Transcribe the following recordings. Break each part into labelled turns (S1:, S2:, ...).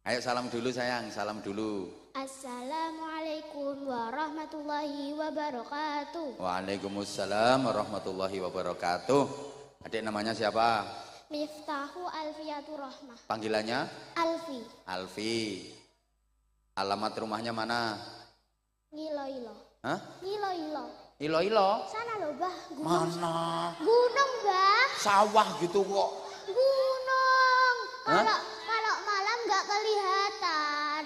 S1: Ayo salam dulu sayang, salam dulu.
S2: Assalamualaikum warahmatullahi wabarakatuh.
S1: Waalaikumsalam warahmatullahi wabarakatuh. Adik namanya siapa?
S2: Miftahu Alfiyatur Rahmah.
S1: Panggilannya?
S2: Alfi.
S1: Alfi. Alamat rumahnya mana?
S2: Ngiloilo.
S1: Hah?
S2: Ngiloilo.
S1: Ilo-ilo?
S2: Sana loh, Bah.
S1: Mana?
S2: Gunung, Bah.
S1: Sawah gitu kok.
S2: Gunung.
S1: Hah?
S2: Kalau malam nggak kelihatan.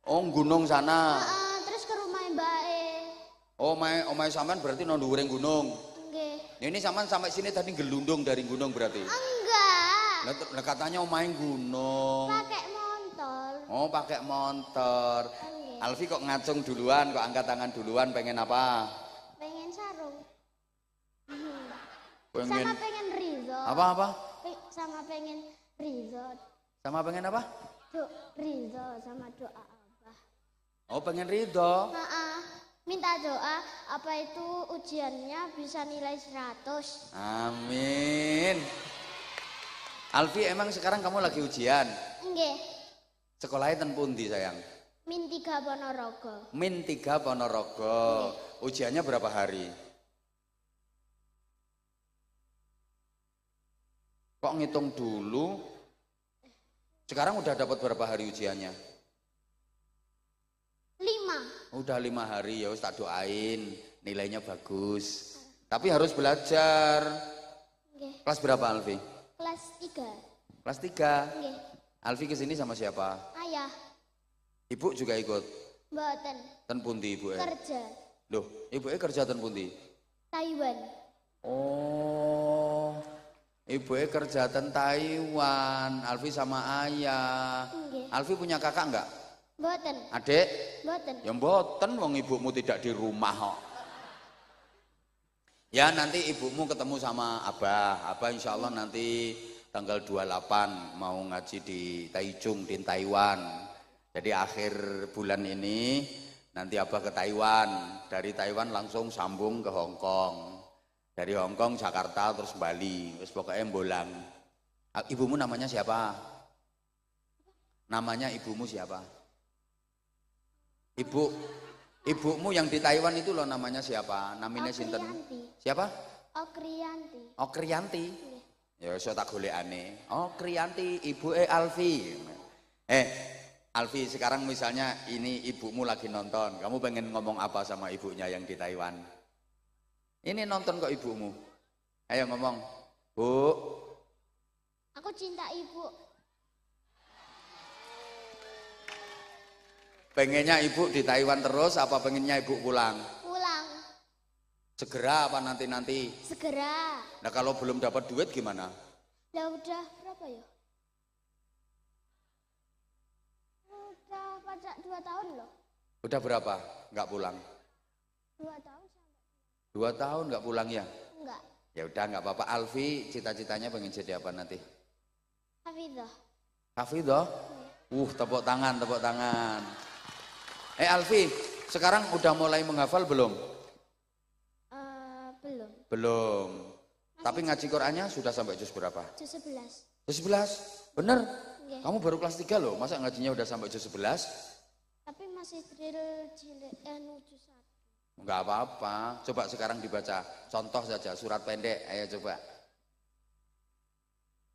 S1: Oh, gunung sana.
S2: Terus ke rumah Mbak E.
S1: Oh, omai sampean berarti nang dhuwuring gunung.
S2: Nggih.
S1: Ini sampean sampai sini tadi gelundung dari gunung berarti.
S2: Enggak.
S1: Lah katanya omai gunung.
S2: Pakai motor.
S1: Oh, pakai motor.
S2: Nggih.
S1: Alfi kok ngacung duluan, kok angkat tangan duluan, pengen apa?
S2: Pengen sarung.
S1: Pengen
S2: Sama pengen resort.
S1: apa?
S2: Sama pengen resort.
S1: Sama pengen apa?
S2: Resort sama doa Abah.
S1: Oh, pengen ridho.
S2: Minta doa apa itu ujiannya bisa nilai 100.
S1: Amin. Alfi, emang sekarang kamu lagi ujian?
S2: Nggih.
S1: Sekolahnya ten pundi sayang?
S2: Min 3 Ponorogo.
S1: Min 3 Ponorogo. Ujiannya berapa hari? Kok ngitung dulu? Sekarang udah dapat berapa hari ujiannya?
S2: 5.
S1: Udah 5 hari, ya wis tak doain nilainya bagus. Tapi harus belajar.
S2: Nggih.
S1: Kelas berapa Alfi?
S2: Kelas 3.
S1: Kelas 3.
S2: Nggih.
S1: Alfi kesini sama siapa?
S2: Ayah.
S1: Ibu juga ikut?
S2: Mboten.
S1: Ten pundi ibu?
S2: Kerja.
S1: Loh, ibu kerja ten pundi?
S2: Taiwan.
S1: Oh, ibu kerja ten Taiwan. Alfi sama ayah.
S2: Nggih.
S1: Alfi punya kakak enggak?
S2: Mboten.
S1: Adik?
S2: Mboten.
S1: Ya mboten, wong ibumu tidak di rumah kok. Ya nanti ibumu ketemu sama Abah. Abah insya Allah nanti tanggal 28 mau ngaji di Taichung di Taiwan. Jadi akhir bulan ini nanti Abah ke Taiwan. Dari Taiwan langsung sambung ke Hong Kong. Dari Hong Kong Jakarta terus Bali. Terus pokoknya bolang. Ibumu namanya siapa? Namanya ibumu siapa? Ibumu yang di Taiwan itu loh namanya siapa? Namanya sinten? Siapa?
S2: Okriyanti.
S1: Okriyanti. Ya iso tak golekane. Okriyanti, ibu Alfi. Alfi, sekarang misalnya ini ibumu lagi nonton, kamu pengen ngomong apa sama ibunya yang di Taiwan? Ini nonton kok ibumu. Ayo ngomong. Bu.
S2: Aku cinta ibu.
S1: Pengennya ibu di Taiwan terus apa pengennya ibu pulang?
S2: Pulang.
S1: Segera apa nanti-nanti?
S2: Segera.
S1: Nah kalau belum dapat duit gimana?
S2: Ya udah berapa ya? Udah pada 2 tahun loh.
S1: Udah berapa nggak pulang?
S2: 2 tahun sampai.
S1: 2 tahun nggak pulang ya?
S2: Enggak.
S1: Ya udah nggak apa-apa. Alfi cita-citanya pengen jadi apa nanti?
S2: Hafidhah.
S1: Hafidhah? Tepuk tangan, tepuk tangan. Alfi, sekarang udah mulai menghafal belum?
S2: Belum.
S1: Belum. Tapi ngaji Qur'annya sudah sampai juz berapa?
S2: Juz 11.
S1: Juz 11? Bener?
S2: Nggih.
S1: Kamu baru kelas 3 loh, masa ngajinya udah sampai juz 11?
S2: Tapi masih drill jilid juz 1.
S1: Enggak apa-apa, coba sekarang dibaca. Contoh saja, surat pendek, ayo coba.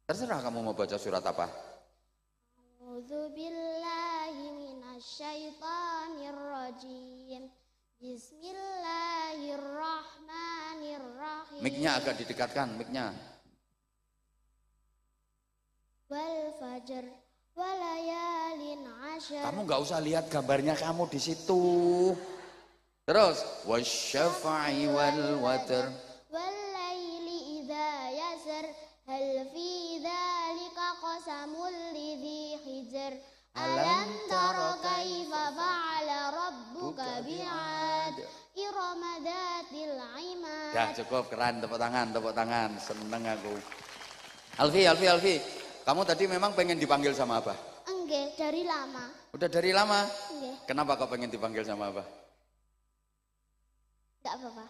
S1: Terserah kamu mau baca surat apa.
S2: A'udzubillahi minasyaitonirrajim. Bismillahirrahmanirrahim.
S1: Mic-nya agak didekatkan, mic-nya.
S2: Wal fajr walayalin ashar.
S1: Kamu nggak usah lihat gambarnya kamu di situ. Terus wasyafa'i wal watr.
S2: Wal laili idza yasr. Hal fi dzalika qasamul lidzi hijr. Alam tara kaifa fa'ala rabbuka bi'ad. Irama dzatil imad.
S1: Ya cukup, keren, tepuk tangan, seneng aku. Alfi, kamu tadi memang pengen dipanggil sama Abah?
S2: Enggak, dari lama.
S1: Udah dari lama?
S2: Enggak.
S1: Kenapa kok pengen dipanggil sama Abah?
S2: Enggak apa-apa.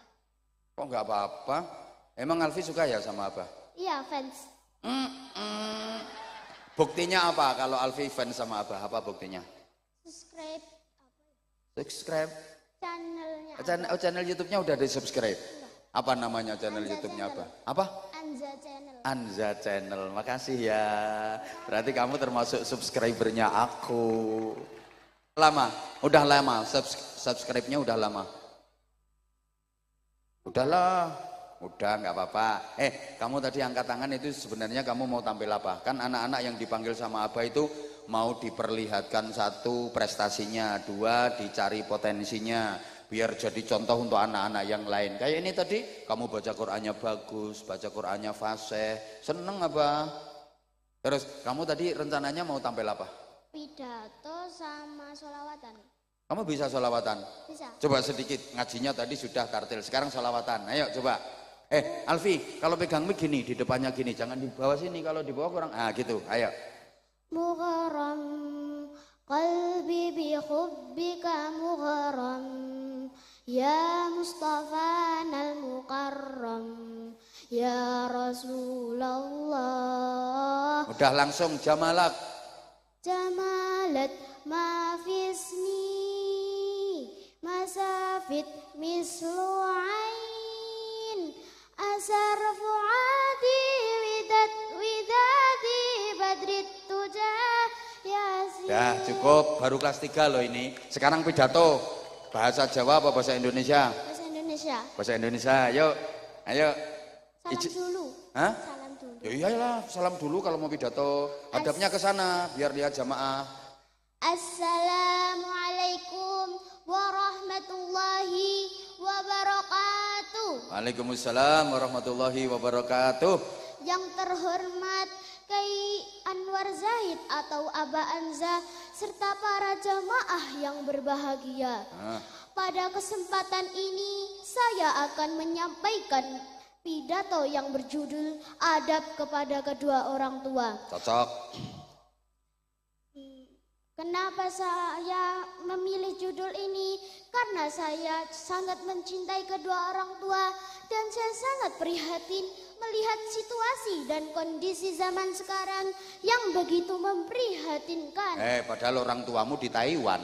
S1: Kok nggak apa-apa? Emang Alfi suka ya sama Abah?
S2: Iya, fans.
S1: Buktinya apa kalau Alfi fans sama Abah? Apa buktinya?
S2: Subscribe
S1: Subscribe.
S2: channelnya.
S1: Channel YouTube-nya udah di subscribe. Apa namanya channel YouTube-nya apa? Apa?
S2: Anza Channel.
S1: Anza Channel. Makasih ya. Berarti kamu termasuk subscribernya aku. Lama? Udah lama. Subscribe-nya udah lama. Udahlah. Udah nggak apa-apa. Kamu tadi angkat tangan itu sebenarnya kamu mau tampil apa? Kan anak-anak yang dipanggil sama Abah itu mau diperlihatkan satu prestasinya, dua dicari potensinya, biar jadi contoh untuk anak-anak yang lain. Kayak ini tadi kamu baca Qur'annya bagus, baca Qur'annya fasih, seneng Abah. Terus kamu tadi rencananya mau tampil apa?
S2: Pidato sama sholawatan.
S1: Kamu bisa sholawatan?
S2: Bisa.
S1: Coba sedikit, ngajinya tadi sudah tartil, sekarang sholawatan. Ayo coba. Alfi, kalau pegang mic gini, di depannya gini, jangan di bawah sini, kalau di bawah kurang, gitu, ayo.
S2: Mugharam, qalbi bi hubbika mugharam, ya Mustafa al mukarram, ya Rasulullah.
S1: Udah langsung jamalak.
S2: Jamalat ma fismi, masafit mislu ain, asar fuadi widadi badrit tuja yasin.
S1: Dah cukup, baru kelas 3 loh ini. Sekarang pidato, bahasa Jawa apa bahasa Indonesia?
S2: Bahasa Indonesia.
S1: Bahasa Indonesia, yuk, ayo.
S2: Salam dulu.
S1: Hah?
S2: Salam dulu.
S1: Ya iyalah, salam dulu kalau mau pidato. Hadapnya ke sana, biar lihat jamaah.
S2: Assalamualaikum warahmatullahi wabarakatuh.
S1: Waalaikumsalam warahmatullahi wabarakatuh.
S2: Yang terhormat Kiai Anwar Zahid atau Aba Anza serta para jamaah yang berbahagia. Pada kesempatan ini saya akan menyampaikan pidato yang berjudul Adab kepada kedua orang tua.
S1: Cocok.
S2: Kenapa saya memilih judul ini? Karena saya sangat mencintai kedua orang tua dan saya sangat prihatin melihat situasi dan kondisi zaman sekarang yang begitu memprihatinkan.
S1: Padahal orang tuamu di Taiwan.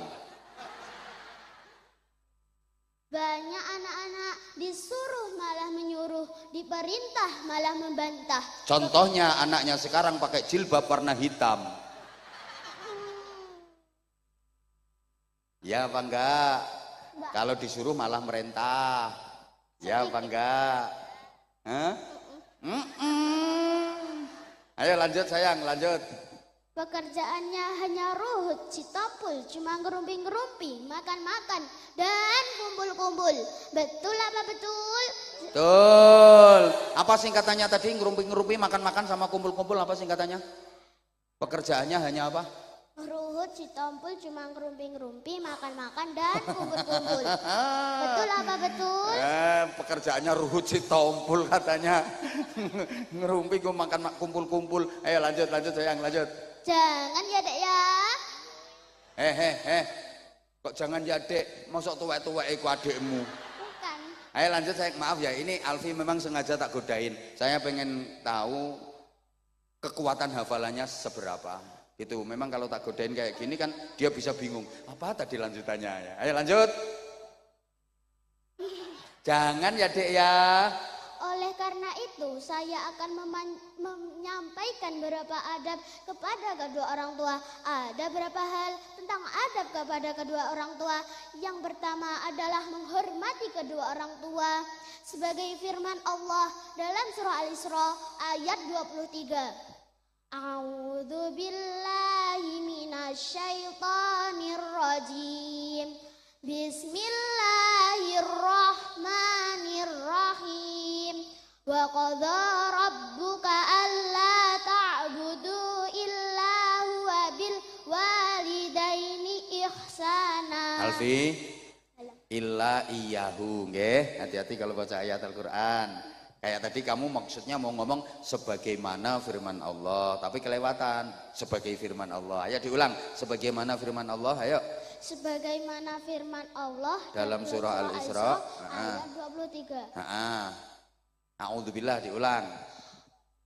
S2: Banyak anak-anak disuruh malah menyuruh, diperintah malah membantah.
S1: Contohnya anaknya sekarang pakai jilbab warna hitam. Ya apa enggak? Kalau disuruh malah merintah. Ya apa enggak? Ayo lanjut sayang, lanjut.
S2: Pekerjaannya hanya ruhut, citopul, cuma ngerumpi-ngerumpi, makan-makan, dan kumpul-kumpul. Betul apa betul?
S1: Betul. Apa singkatannya tadi? Ngerumpi-ngerumpi, makan-makan sama kumpul-kumpul, apa singkatannya? Pekerjaannya hanya apa?
S2: Ruhut, citompul, cuma ngerumpi-ngerumpi, makan-makan, dan kumpul-kumpul. Betul apa betul?
S1: Pekerjaannya ruhut citompul katanya. Ngerumpi gue makan kumpul-kumpul. Ayo lanjut sayang, lanjut.
S2: Jangan ya dek ya.
S1: Kok jangan ya dek? Masuk tua-tua iku adekmu.
S2: Bukan.
S1: Ayo lanjut sayang, maaf ya, ini Alfi memang sengaja tak godain. Saya pengen tahu kekuatan hafalannya seberapa. Itu memang kalau tak godain kayak gini kan dia bisa bingung. Apa tadi lanjutannya ya? Ayo lanjut. Jangan ya dek ya.
S2: Oleh karena itu saya akan menyampaikan beberapa adab kepada kedua orang tua. Ada beberapa hal tentang adab kepada kedua orang tua. Yang pertama adalah menghormati kedua orang tua. Sebagai firman Allah dalam surah Al-Isra ayat 23. A'udzu billahi minasyaitonir rajim. Bismillahirrahmanirrahim. Wa qadha rabbuka alla ta'budu illa huwa bil walidaini ihsana.
S1: Alfi, illa iyahu, nggih. Hati-hati kalau baca ayat Al-Qur'an. Kayak tadi kamu maksudnya mau ngomong sebagaimana firman Allah, tapi kelewatan sebagai firman Allah. Ayo diulang, sebagaimana firman Allah, ayo.
S2: Sebagaimana firman Allah
S1: dalam surah Al-Isra
S2: ayat 23.
S1: A'udzubillah, diulang.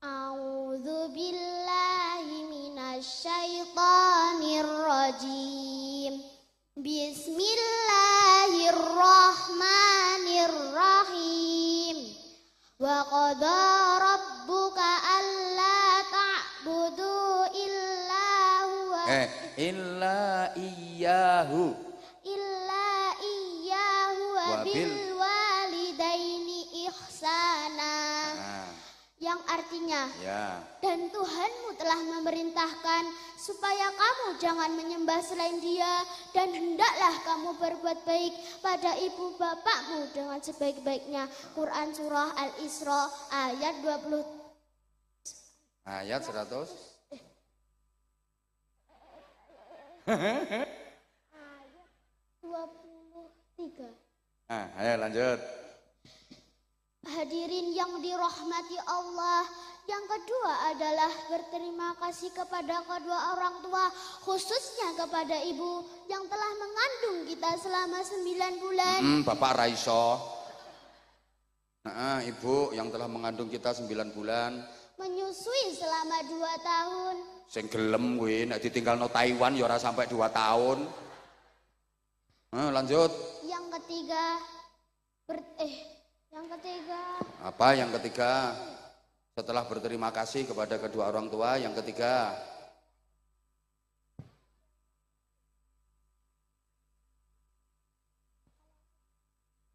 S2: A'udzu billahi minasyaitonir rajim. Bismillahirrahmanirrahim. Wa qada rabbuka alla ta'budu illa huwa
S1: illa iyyahu
S2: wa bil walidaini ihsana. Yang artinya, dan Tuhanmu telah memerintahkan supaya kamu jangan menyembah selain Dia, dan hendaklah kamu berbuat baik pada ibu bapakmu dengan sebaik-baiknya. Quran Surah Al-Isra ayat 20
S1: ayat 100
S2: 23.
S1: Ayo lanjut.
S2: Hadirin yang dirahmati Allah, yang kedua adalah berterima kasih kepada kedua orang tua, khususnya kepada ibu yang telah mengandung kita selama 9 bulan.
S1: Bapak Raiso. Ibu yang telah mengandung kita 9 bulan.
S2: Menyusui selama 2 tahun.
S1: Sing gelem kuwi nek ditinggalno Taiwan ya ora sampai 2 tahun. Lanjut.
S2: Yang ketiga
S1: Apa yang ketiga? Setelah berterima kasih kepada kedua orang tua, yang ketiga.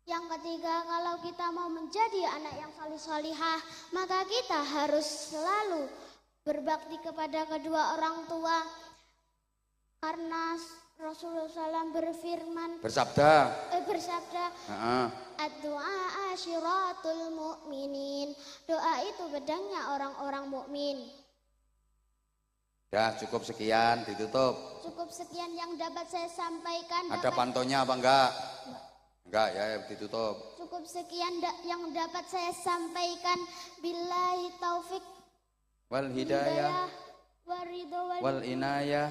S2: Yang ketiga, kalau kita mau menjadi anak yang salih-salihah, maka kita harus selalu berbakti kepada kedua orang tua. Karena Rasulullah SAW bersabda, ad-du'a asyiratul mu'minin. Doa itu pedangnya orang-orang mukmin.
S1: Dah cukup sekian, ditutup.
S2: Cukup sekian yang dapat saya sampaikan.
S1: Ada pantonya apa enggak? Enggak ya, ditutup.
S2: Cukup sekian yang dapat saya sampaikan. Billahi taufik
S1: wal hidayah wal inayah.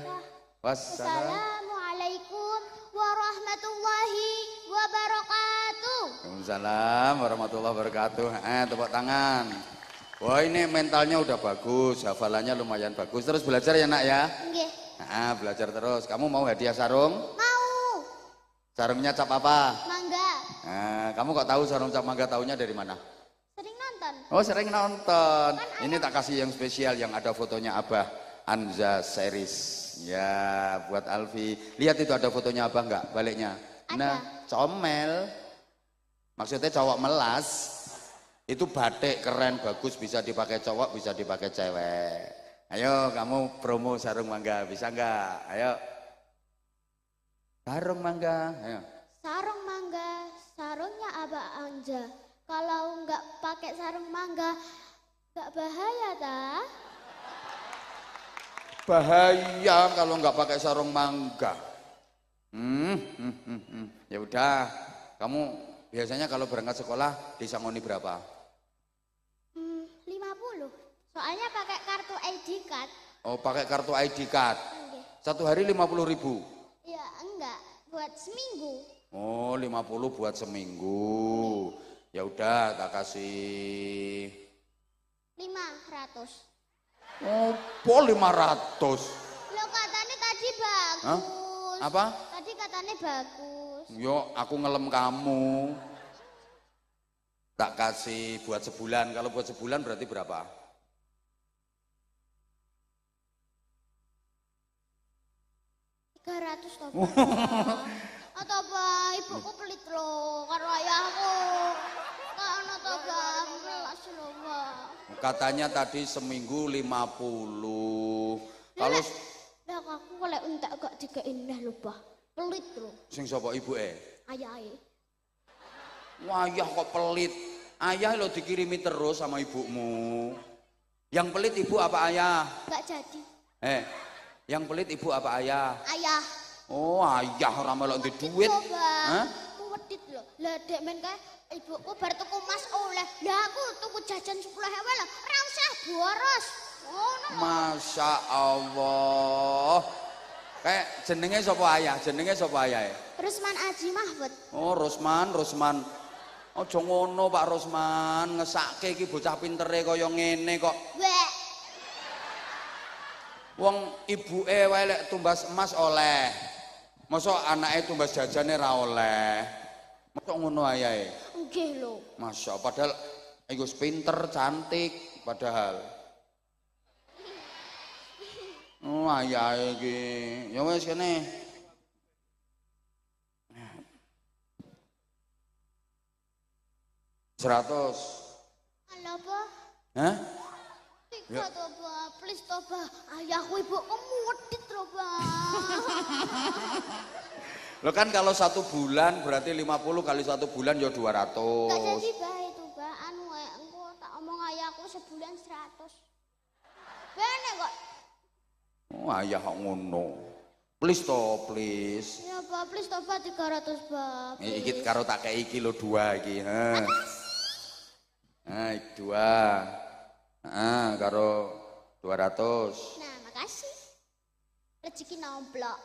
S2: Wassalamualaikum warahmatullahi wabarakatuh.
S1: Waalaikumsalam warahmatullahi wabarakatuh. Tepuk tangan. Wah, ini mentalnya udah bagus, hafalannya lumayan bagus. Terus belajar ya nak ya?
S2: Nggih.
S1: Belajar terus. Kamu mau hadiah sarung?
S2: Mau.
S1: Sarungnya cap apa?
S2: Mangga.
S1: Kamu kok tahu sarung cap mangga, tahunya dari mana?
S2: Sering nonton.
S1: Oh, sering nonton. Ini tak kasih yang spesial yang ada fotonya Abah Anza series. Ya, buat Alfi. Lihat itu ada fotonya Abah enggak? Baliknya.
S2: Ada.
S1: Nah, comel. Maksudnya cowok melas. Itu batik keren, bagus, bisa dipakai cowok, bisa dipakai cewek. Ayo kamu promo sarung mangga, bisa enggak? Ayo. Sarung mangga, ayo.
S2: Sarung mangga, sarungnya Abah Anja. Kalau enggak pakai sarung mangga, enggak bahaya tak?
S1: Bahaya kalau nggak pakai sarung mangga. Ya udah, kamu biasanya kalau berangkat sekolah disangoni berapa?
S2: 50. Soalnya pakai kartu ID card.
S1: Oh, pakai kartu ID card. Satu hari 50.000.
S2: Ya enggak, buat seminggu.
S1: Oh, 50 buat seminggu. Ya udah, tak kasih
S2: 500.
S1: Oh, 500.
S2: Lo katanya tadi bagus.
S1: Hah? Apa?
S2: Tadi katanya bagus.
S1: Yo, aku ngelem kamu. Tak kasih buat sebulan. Kalau buat sebulan berarti berapa?
S2: 300 toh. Atau apa? Ibuku pelit loh karo ayahku. Karena toh gamel Rasulullah.
S1: Katanya tadi seminggu 50. Kalau
S2: dah aku kalau entek gak dikein dah lupa. Pelit loh.
S1: sing sapa ibuke?
S2: Ayahe.
S1: Wah, ayah kok pelit. Ayah lo dikirimi terus sama ibumu. Yang pelit ibu apa ayah?
S2: Gak jadi.
S1: Yang pelit ibu apa ayah?
S2: Ayah.
S1: Oh, ayah ora melok ndek duit.
S2: Hah? Wedit lho. Lah dek men kae ibuku bar tuku emas oleh. Lah aku tuku jajan 10.000 lho. Ora usah boros. Ngono.
S1: Masya Allah. Kayak jenenge sapa ayah? Jenenge sapa ayahe?
S2: Rusman Aji Mahfud.
S1: Oh, Rusman. Aja ngono Pak Rusman, ngesake iki bocah pintere kaya ngene kok.
S2: Wek.
S1: Wong ibuke wae lek tumbas emas oleh. Mosok anake tumbas jajane ra oleh. Mosok ngono ayae.
S2: Nggih lho.
S1: Masya padahal iku pinter, cantik padahal. Oh ayae iki. Ya wis kene. Seratus.
S2: Halo, Pak.
S1: Hah?
S2: Tiga toh, Pak. Please toh, Pak. Ayahku ibu wedit loh, Pak.
S1: Lo kan kalau 1 bulan berarti 50 kali 1 bulan ya 200.
S2: Gak jadi bah itu, Pak. Anu engko tak omong ayahku sebulan 100. Bene kok.
S1: Oh, ayah kok ngono. Please toh, please.
S2: Ya, Pak. Please toh, Pak. 300, Pak.
S1: Iki karo tak kei iki lho 2 iki, ha. Nah, 2. Karo 200.
S2: Nah, makasih. Rezeki nomplok.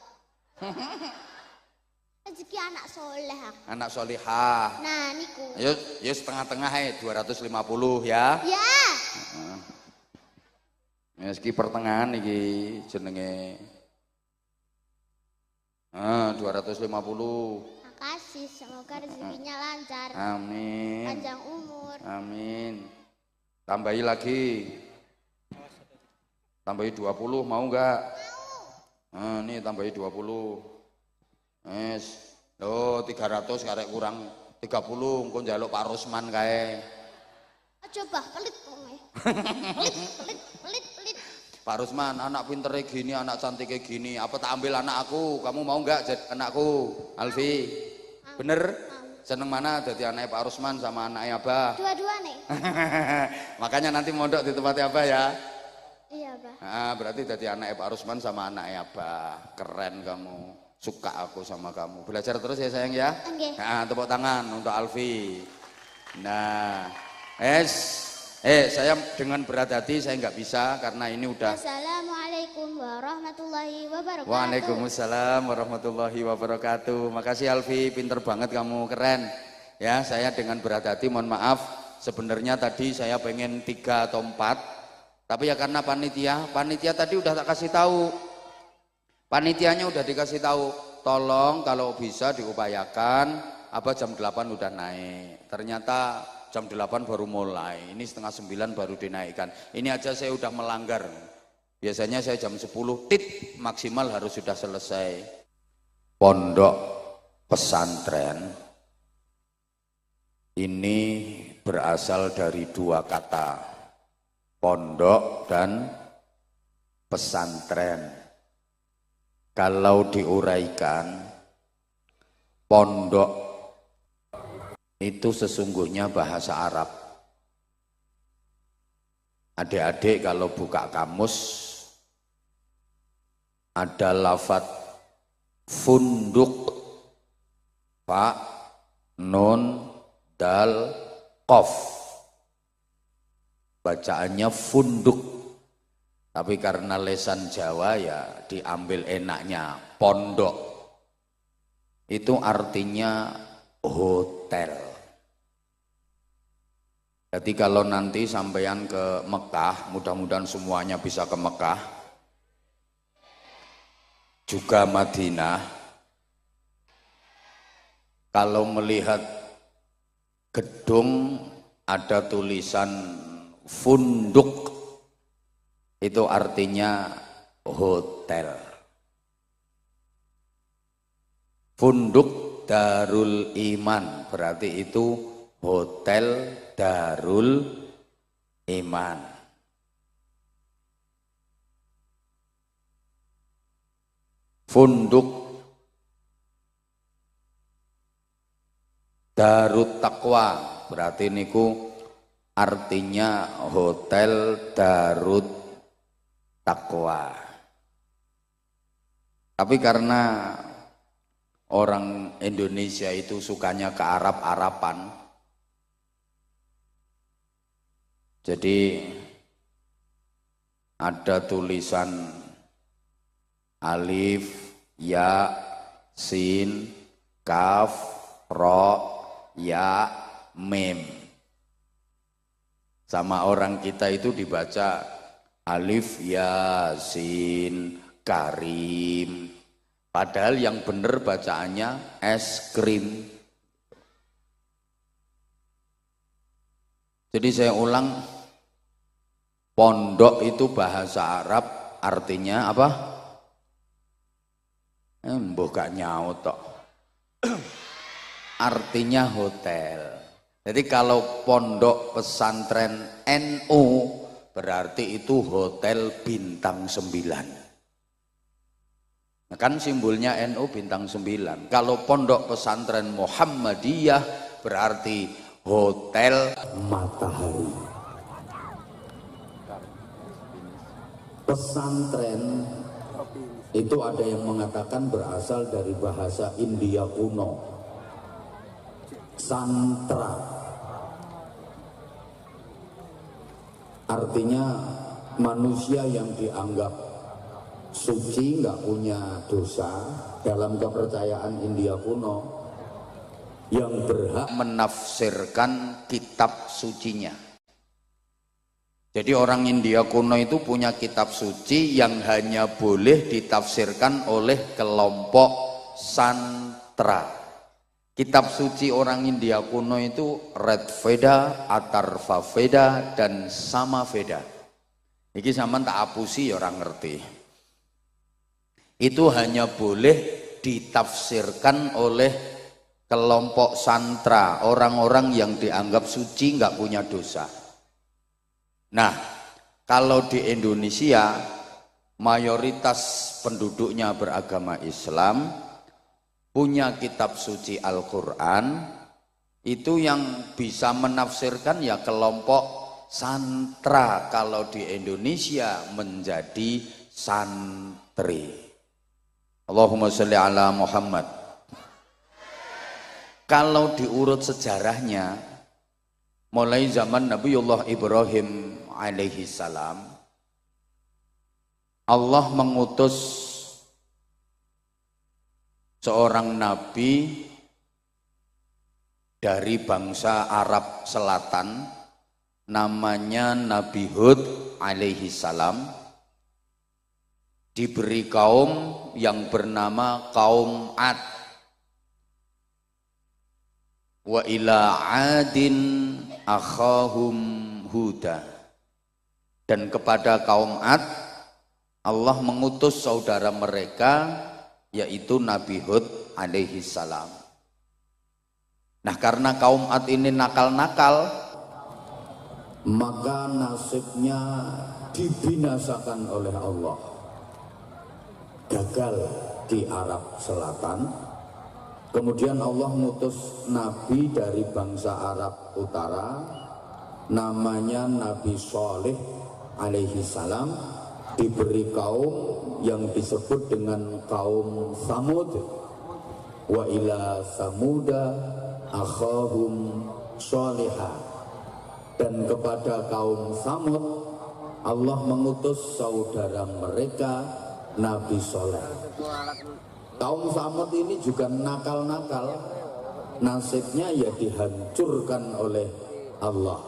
S2: Rezeki anak soleh aku.
S1: Anak solihah.
S2: Nah, niku.
S1: Ayo setengah-tengah 250 ya.
S2: Ya.
S1: Iki pertengahan iki jenenge. 250.
S2: Makasih, semoga rezekinya lancar.
S1: Amin.
S2: Panjang umur.
S1: Amin. Tambahi lagi. Tambahi 20 mau enggak? Mau. Nih tambahi 20. Yes. Loh 300 karek kurang 30 engko njaluk Pak Rusman kae.
S2: Coba pelit wong e. Pelit.
S1: Pak Rusman, anak pintere gini, anak cantiknya gini, apa tak ambil anak aku? Kamu mau enggak jadi anakku? Alfi. Bener? Seneng mana jadi anaknya Pak Rusman sama anaknya Abah?
S2: Dua-dua nih.
S1: Makanya nanti mondok di tempatnya Abah ya.
S2: Iya, Pak.
S1: Berarti jadi anaknya Pak Rusman sama anaknya Abah. Keren kamu. Suka aku sama kamu. Belajar terus ya sayang ya.
S2: Oke.
S1: Tepuk tangan untuk Alfi. Nah, saya dengan berat hati saya nggak bisa karena ini udah.
S2: Assalamualaikum warahmatullahi wabarakatuh.
S1: Waalaikumsalam warahmatullahi wabarakatuh. Makasih Alfi, pinter banget kamu, keren. Ya, saya dengan berat hati mohon maaf. Sebenarnya tadi saya pengen 3 atau 4, tapi ya karena panitia tadi udah tak kasih tahu. Panitianya udah dikasih tahu, tolong kalau bisa diupayakan apa jam 8 udah naik. Ternyata jam 8 baru mulai, ini setengah 9 baru dinaikkan. Ini aja saya udah melanggar. Biasanya saya jam 10 maksimal harus sudah selesai. Pondok pesantren ini berasal dari 2 kata, pondok dan pesantren. Kalau diuraikan, pondok itu sesungguhnya bahasa Arab. Adik-adik kalau buka kamus, ada lafadz funduk, fa, nun, dal, qaf. Bacaannya funduk. Tapi karena lesan Jawa ya diambil enaknya pondok. Itu artinya hotel. Jadi kalau nanti sampeyan ke Mekah, mudah-mudahan semuanya bisa ke Mekah, juga Madinah, kalau melihat gedung ada tulisan funduk, itu artinya hotel. Funduk Darul Iman, berarti itu hotel Darul Iman. Funduk Darut Taqwa, berarti niku artinya hotel Darut Taqwa. Tapi karena orang Indonesia itu sukanya ke Arab-Araban, jadi ada tulisan alif, ya, sin, kaf, ro, ya, mim. Sama orang kita itu dibaca Alif Yasin Karim. Padahal yang benar bacaannya es krim. Jadi saya ulang, pondok itu bahasa Arab artinya apa? Mbok gak nyaut tok. Artinya hotel. Jadi kalau pondok pesantren NU berarti itu hotel bintang 9. Nah, kan simbolnya NU bintang 9. Kalau pondok pesantren Muhammadiyah berarti hotel matahari. Pesantren itu ada yang mengatakan berasal dari bahasa India kuno, santra, artinya manusia yang dianggap suci, nggak punya dosa dalam kepercayaan India kuno, yang berhak menafsirkan kitab sucinya. Jadi orang India kuno itu punya kitab suci yang hanya boleh ditafsirkan oleh kelompok santra. Kitab suci orang India kuno itu Red Veda, Atharva Veda, dan Sama Veda. Ini sama tak apusi orang ngerti. Itu hanya boleh ditafsirkan oleh kelompok santra, orang-orang yang dianggap suci, nggak punya dosa. Nah, kalau di Indonesia mayoritas penduduknya beragama Islam, punya kitab suci Al-Quran, itu yang bisa menafsirkan ya kelompok santra. Kalau di Indonesia menjadi santri. Allahumma sholli ala Muhammad. Kalau diurut sejarahnya, mulai zaman Nabiullah Ibrahim alaihi salam, Allah mengutus seorang nabi dari bangsa Arab Selatan, namanya Nabi Hud alaihi salam, diberi kaum yang bernama kaum Ad. Wa ila adin akhahum Huda. Dan kepada kaum Ad Allah mengutus saudara mereka yaitu Nabi Hud alaihi salam. Nah, karena kaum Ad ini nakal-nakal, maka nasibnya dibinasakan oleh Allah. Gagal di Arab Selatan. Kemudian Allah mengutus nabi dari bangsa Arab Utara, namanya Nabi Shalih alaihi salam, diberi kaum yang disebut dengan kaum Samud. Wa ila Samuda akhahum Shalihah. Dan kepada kaum Samud Allah mengutus saudara mereka Nabi Shalih. Kaum Samud ini juga nakal-nakal, nasibnya ya dihancurkan oleh Allah.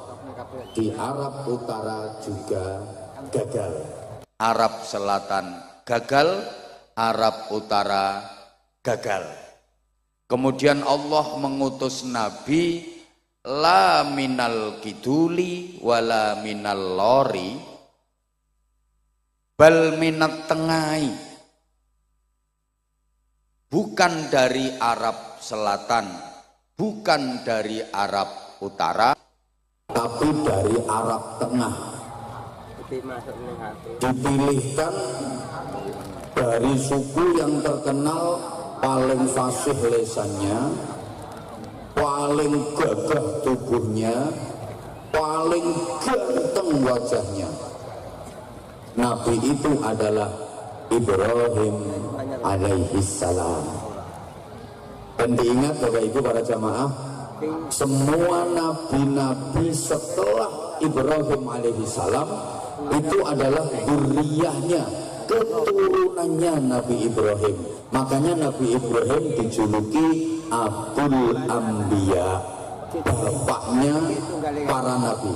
S1: Di Arab Utara juga gagal. Arab Selatan gagal, Arab Utara gagal. Kemudian Allah mengutus Nabi la minal kiduli wala minal lori bal minat tengai, bukan dari Arab Selatan, bukan dari Arab Utara, tapi dari Arab Tengah. Dipilihkan dari suku yang terkenal paling fasih lesannya, paling gagah tubuhnya, paling ganteng wajahnya. Nabi itu adalah Ibrahim alaihi salam. Dan diingat Bapak Ibu para jamaah, semua nabi-nabi setelah Ibrahim alaihi salam itu adalah zuriyahnya, keturunannya Nabi Ibrahim. Makanya Nabi Ibrahim dijuluki Abul Anbiya, bapaknya para nabi.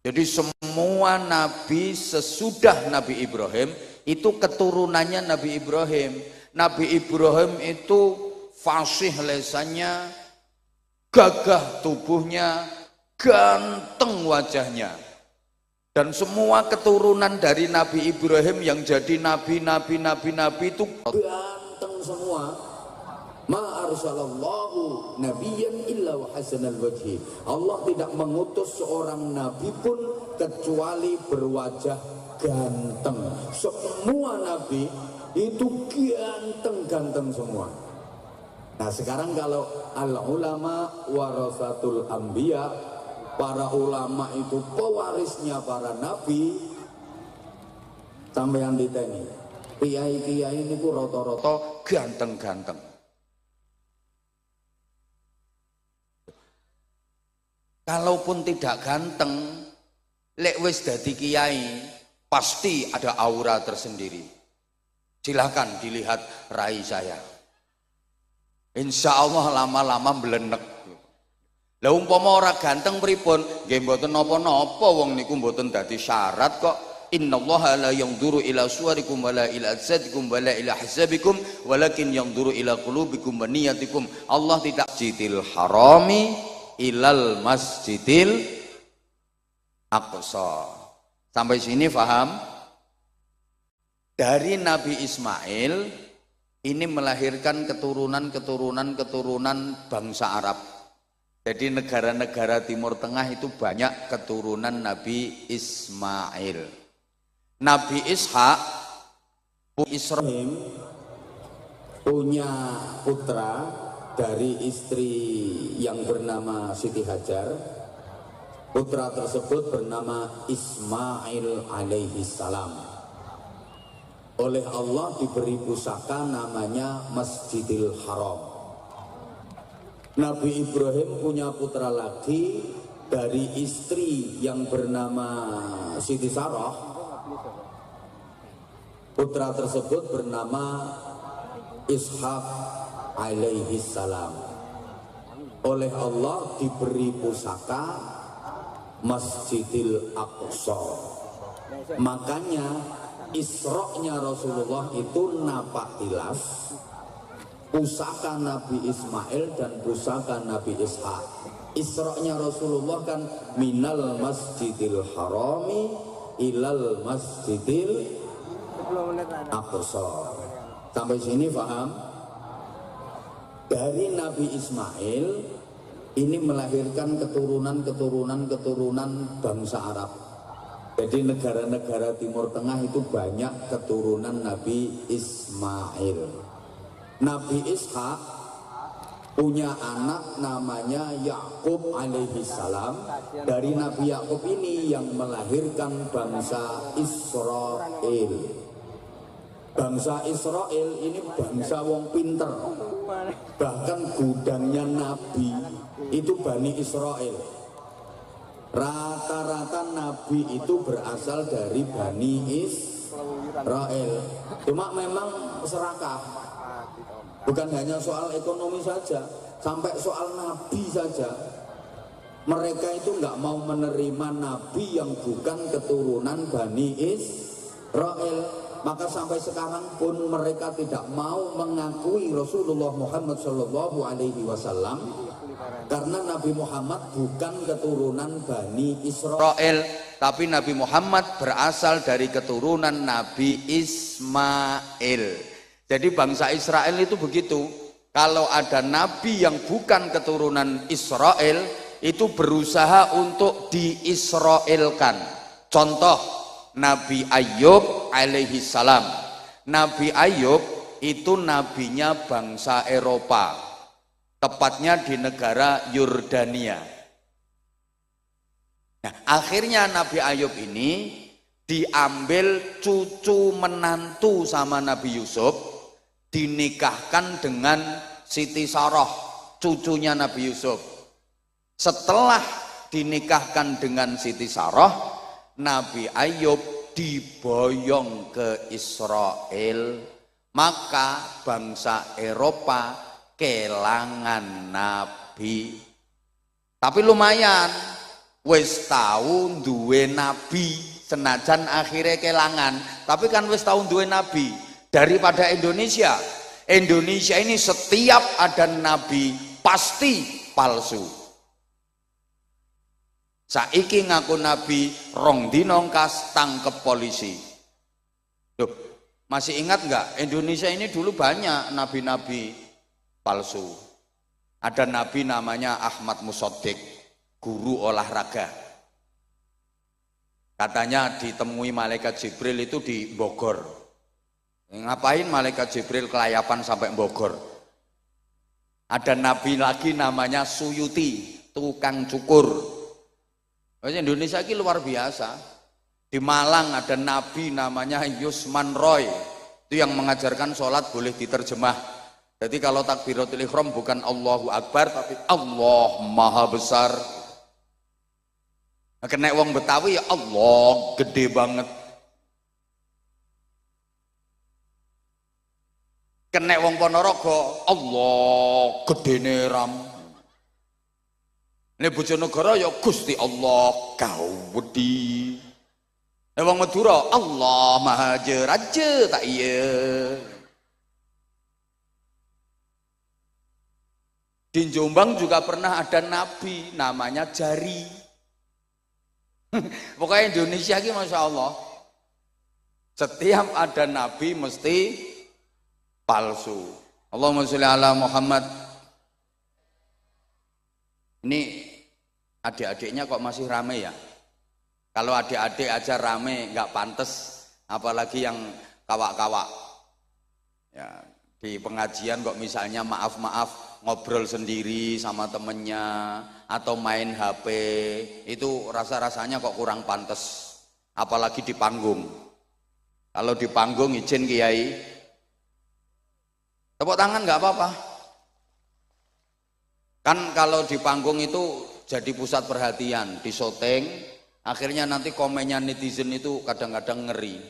S1: Jadi semua nabi sesudah Nabi Ibrahim itu keturunannya Nabi Ibrahim. Nabi Ibrahim itu fasih lesannya, gagah tubuhnya, ganteng wajahnya. Dan semua keturunan dari Nabi Ibrahim yang jadi nabi itu ganteng semua. Ma arsalallahu nabiyyan illa wa hasanal wajhi. Allah tidak mengutus seorang nabi pun kecuali berwajah ganteng. Semua nabi itu ganteng-ganteng semua. Nah sekarang kalau al-ulama warasatul anbiya, para ulama itu pewarisnya para nabi, sampeyan diteni kiai-kiai niku rata-rata ganteng-ganteng. Kalaupun tidak ganteng, lek wis dadi kiai, pasti ada aura tersendiri. Silahkan dilihat rai saya. Insya Allah lama-lama belenek. Lah umpama ora ganteng pripun? Nggih mboten napa-napa, wong niku mboten dadi syarat kok. Innallaha la yanzuru ila suwarikum wala ila ajsadikum wala ila hisabikum walakin yanzuru ila qulubikum wa niyatikum. Allah tidak Masjidil Harami ilal Masjidil Aqsa. Sampai sini paham? Dari Nabi Ismail ini melahirkan keturunan bangsa Arab. Jadi negara-negara Timur Tengah itu banyak keturunan Nabi Ismail. Nabi Ishak Israel punya putra dari istri yang bernama Siti Hajar. Putra tersebut bernama Ismail alaihi salam. Oleh Allah diberi pusaka namanya Masjidil Haram. Nabi Ibrahim punya putra lagi dari istri yang bernama Siti Sarah. Putra tersebut bernama Ishak alaihi salam. Oleh Allah diberi pusaka Masjidil Aqsa. Makanya Isra-nya Rasulullah itu napak tilas pusaka Nabi Ismail dan pusaka Nabi Ishak. Isra-nya Rasulullah kan minal Masjidil Harami ilal Masjidil Aqsa. Sampai sini paham? Dari Nabi Ismail ini melahirkan keturunan bangsa Arab. Jadi negara-negara Timur Tengah itu banyak keturunan Nabi Ismail. Nabi Ishak punya anak namanya Yakub alaihi salam. Dari Nabi Yakub ini yang melahirkan bangsa Israel. Bangsa Israel ini bangsa wong pinter. Bahkan gudangnya Nabi itu Bani Israel. Rata-rata Nabi itu berasal dari Bani Israel. Cuma memang serakah. Bukan hanya soal ekonomi saja, sampai soal Nabi saja. Mereka itu nggak mau menerima Nabi yang bukan keturunan Bani Israel. Maka sampai sekarang pun mereka tidak mau mengakui Rasulullah Muhammad Shallallahu Alaihi Wasallam karena Nabi Muhammad bukan keturunan Bani Israel, tapi Nabi Muhammad berasal dari keturunan Nabi Ismail. Jadi bangsa Israel itu begitu. Kalau ada Nabi yang bukan keturunan Israel, itu berusaha untuk diisraelkan. Contoh Nabi Ayub alaihi salam. Nabi Ayub itu nabinya bangsa Eropa, tepatnya di negara Yordania. Nah, akhirnya Nabi Ayub ini diambil cucu menantu sama Nabi Yusuf, dinikahkan dengan Siti Sarah, cucunya Nabi Yusuf. Setelah dinikahkan dengan Siti Sarah, Nabi Ayub diboyong ke Israel, maka bangsa Eropa kelangan nabi. Tapi lumayan, wis tahu duwe nabi, senajan akhirnya kelangan, tapi kan wis tahu duwe nabi. Daripada Indonesia ini setiap ada nabi pasti palsu. Saiki ngaku nabi, rong dino kas tangkep polisi. Duh, masih ingat nggak? Indonesia ini dulu banyak nabi-nabi palsu. Ada nabi namanya Ahmad Musaddiq, guru olahraga. Katanya ditemui malaikat Jibril itu di Bogor. Ngapain malaikat Jibril kelayapan sampai Bogor? Ada nabi lagi namanya Suyuti, tukang cukur. Indonesia ini luar biasa. Di Malang ada nabi namanya Yusman Roy, itu yang mengajarkan sholat boleh diterjemah. Jadi kalau takbiratul ihram bukan Allahu Akbar tapi Allah Maha Besar. Kena wong Betawi ya Allah gede banget. Kena wong Ponorogo Allah gedene ram. Ini Bojonegoro ya Gusti Allah gawedi. Nek wong Madura Allah Maha Raja tak iya. Di Jombang juga pernah ada nabi namanya Jari. Pokoknya Indonesia ini Masya Allah, setiap ada nabi mesti palsu. Allahumma sholli ala Muhammad. Ini adik-adiknya kok masih rame ya? Kalau adik-adik aja rame nggak pantas, apalagi yang kawak-kawak. Ya, di pengajian kok misalnya maaf-maaf ngobrol sendiri sama temennya atau main HP, itu rasa-rasanya kok kurang pantas. Apalagi di panggung. Kalau di panggung izin Kiai, tepuk tangan nggak apa-apa. Kan kalau di panggung itu jadi pusat perhatian, di syuting, akhirnya nanti komennya netizen itu kadang-kadang ngeri.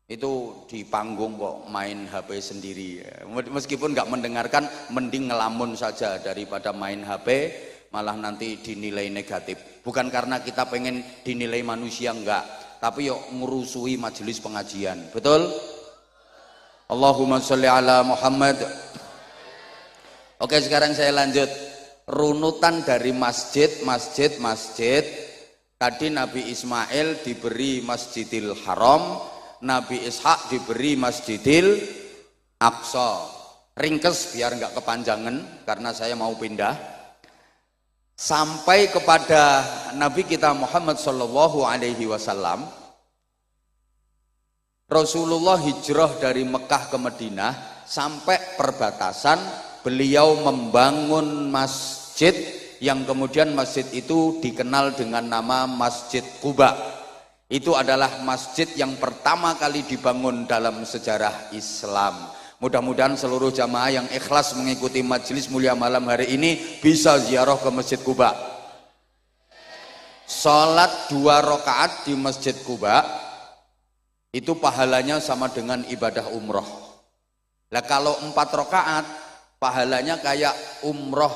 S1: Itu di panggung kok main HP sendiri. Meskipun nggak mendengarkan, mending ngelamun saja daripada main HP, malah nanti dinilai negatif. Bukan karena kita pengen dinilai manusia, enggak, tapi yuk ngerusui majelis pengajian. Betul? Allahumma sholli ala Muhammad. Oke, sekarang saya lanjut. Runutan dari masjid. Tadi Nabi Ismail diberi Masjidil Haram, Nabi Ishak diberi Masjidil Aqsa. Ringkes biar nggak kepanjangan karena saya mau pindah. Sampai kepada Nabi kita Muhammad Shallallahu Alaihi Wasallam. Rasulullah hijrah dari Mekah ke Madinah, sampai perbatasan beliau membangun masjid yang kemudian masjid itu dikenal dengan nama Masjid Quba. Itu adalah masjid yang pertama kali dibangun dalam sejarah Islam. Mudah-mudahan seluruh jamaah yang ikhlas mengikuti majelis mulia malam hari ini bisa ziarah ke Masjid Quba. Salat 2 rakaat di Masjid Quba itu pahalanya sama dengan ibadah umroh. Lah kalau 4 rakaat pahalanya kayak umroh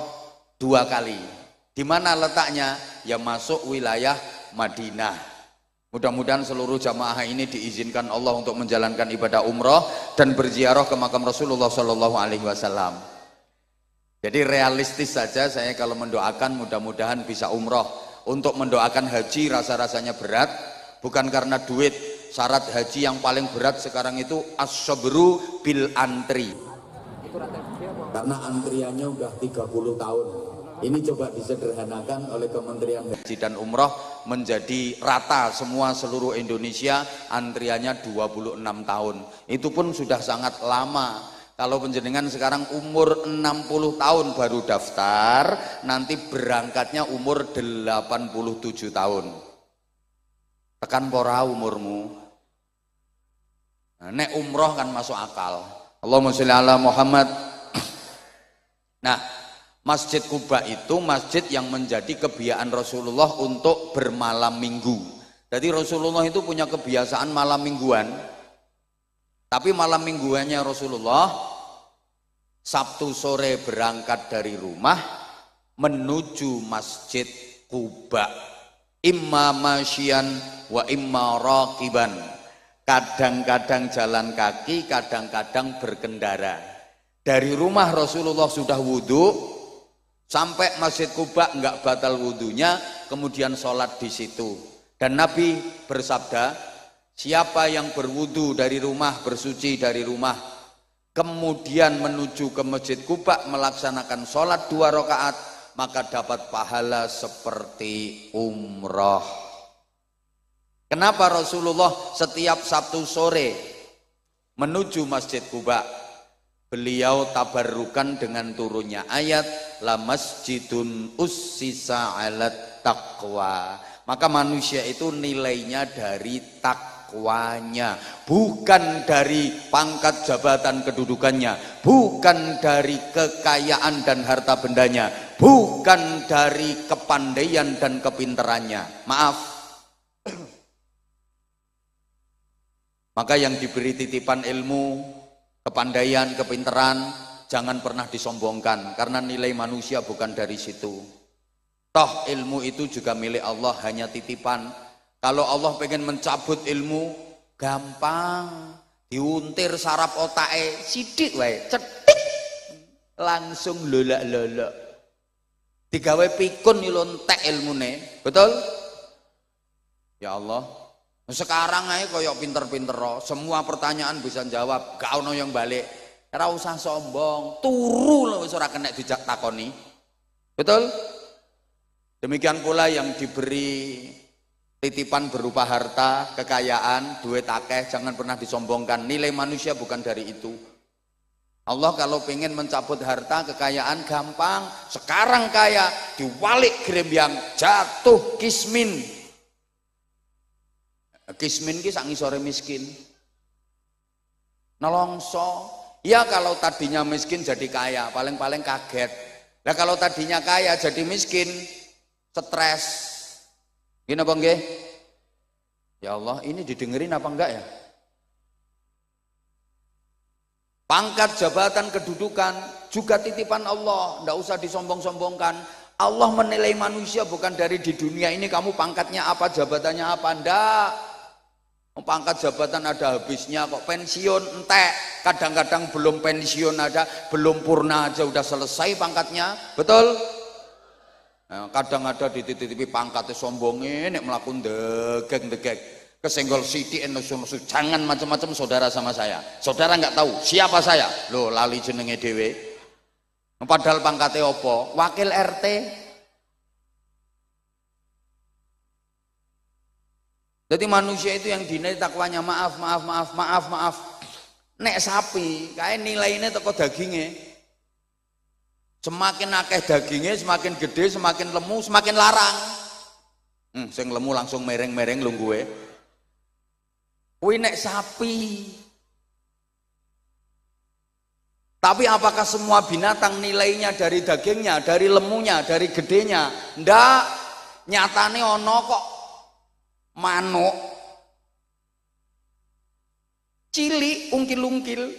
S1: 2 kali. Di mana letaknya? Ya masuk wilayah Madinah. Mudah-mudahan seluruh jamaah ini diizinkan Allah untuk menjalankan ibadah umroh dan berziarah ke makam Rasulullah Shallallahu Alaihi Wasallam. Jadi realistis saja saya kalau mendoakan mudah-mudahan bisa umroh. Untuk mendoakan haji rasa-rasanya berat, bukan karena duit. Syarat haji yang paling berat sekarang itu as-sabru bil antri. Karena antriannya udah 30 tahun. Ini coba disederhanakan oleh Kementerian Haji dan Umroh menjadi rata semua seluruh Indonesia, antriannya 26 tahun. Itu pun sudah sangat lama. Kalau penjenengan sekarang umur 60 tahun baru daftar, nanti berangkatnya umur 87 tahun. Tekan pora umurmu. Nah, nek umroh kan masuk akal. Allahumma sholli ala Muhammad. Nah, Masjid Quba itu masjid yang menjadi kebiasaan Rasulullah untuk bermalam minggu. Jadi Rasulullah itu punya kebiasaan malam mingguan. Tapi malam mingguannya Rasulullah Sabtu sore berangkat dari rumah menuju Masjid Quba. imma masyian wa imma raqiban. Kadang-kadang jalan kaki, kadang-kadang berkendara. Dari rumah Rasulullah sudah wudhu, sampai Masjid Quba enggak batal wudhunya, kemudian sholat di situ. Dan Nabi bersabda, siapa yang berwudhu dari rumah, bersuci dari rumah, kemudian menuju ke Masjid Quba melaksanakan sholat 2 rakaat, maka dapat pahala seperti umroh. Kenapa Rasulullah setiap Sabtu sore menuju Masjid Quba? Beliau tabarrukan dengan turunnya ayat la masjidun ussisa 'alat taqwa. Maka manusia itu nilainya dari takwanya, bukan dari pangkat jabatan kedudukannya, bukan dari kekayaan dan harta bendanya, bukan dari kepandaian dan kepinterannya. Maaf. Maka yang diberi titipan ilmu, kepandaian, kepinteran, jangan pernah disombongkan, karena nilai manusia bukan dari situ. Toh ilmu itu juga milik Allah, hanya titipan. Kalau Allah pengen mencabut ilmu, gampang, diuntir saraf otake sidik wae, cetik, langsung lolak-lolak. Digawe pikun nilontek ilmune, betul? Ya Allah, sekarang aja koyok pinter-pinter, semua pertanyaan bisa jawab, gak ono yang balik. Ora usah sombong, turu lho wis ora kena dijak takoni. Betul? Demikian pula yang diberi titipan berupa harta, kekayaan, duit akeh, jangan pernah disombongkan. Nilai manusia bukan dari itu. Allah kalau pengen mencabut harta, kekayaan gampang. Sekarang kaya, diwalik grembyang, jatuh kismin. Kismin ki sak ngisore miskin. Nelongso. Ya kalau tadinya miskin jadi kaya, paling-paling kaget. Nah kalau tadinya kaya jadi miskin, stres. Gini apa enggak? Ya Allah, ini didengerin apa enggak ya? Pangkat, jabatan, kedudukan juga titipan Allah, enggak usah disombong-sombongkan. Allah menilai manusia bukan dari di dunia ini kamu pangkatnya apa, jabatannya apa, enggak. Pangkat jabatan ada habisnya kok, pensiun entek, kadang-kadang belum pensiun ada, belum purna aja udah selesai pangkatnya, betul? Nah, kadang ada dititipi pangkatnya sombongin, nek melakukan degek-degek, kesenggol siti nusu-nusu, jangan macam-macam saudara sama saya. Saudara nggak tahu siapa saya, loh lali jenenge dewe. Padahal pangkatnya opo, wakil RT. Jadi manusia itu yang dinilai takwanya maaf. Nek sapi, kayak nilainya teko dagingnya. Semakin akeh dagingnya, semakin gede, semakin lemu, semakin larang. Sing lemu langsung mereng-mereng lungguhe. Kuwi nek sapi. Tapi apakah semua binatang nilainya dari dagingnya, dari lemunya, dari gedenya? Ndak. Nyatane ono kok manuk cilik ungkil-ungkil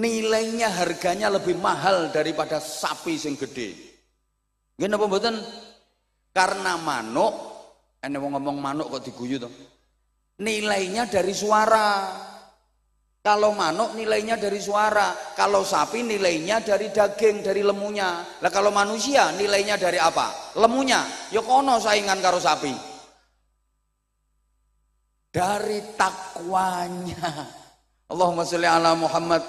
S1: nilainya harganya lebih mahal daripada sapi sing gede. Nggih napa mboten? Karena manuk, ene wong ngomong manuk kok diguyu to. Nilainya dari suara. Kalau manuk nilainya dari suara, kalau sapi nilainya dari daging, dari lemunya. Lah kalau manusia nilainya dari apa? Lemunya. Ya kono saingan karo sapi. Dari takwanya. Allahumma sholli ala Muhammad.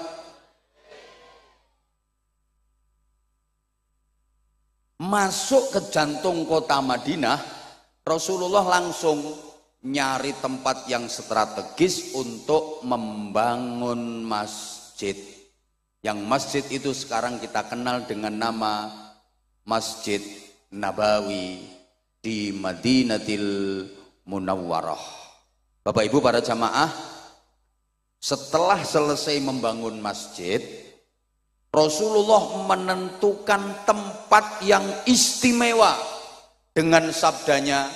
S1: Masuk ke jantung kota Madinah, Rasulullah langsung nyari tempat yang strategis untuk membangun masjid. Yang masjid itu sekarang kita kenal dengan nama Masjid Nabawi di Madinatil Munawwarah. Bapak Ibu para jamaah, setelah selesai membangun masjid, Rasulullah menentukan tempat yang istimewa dengan sabdanya,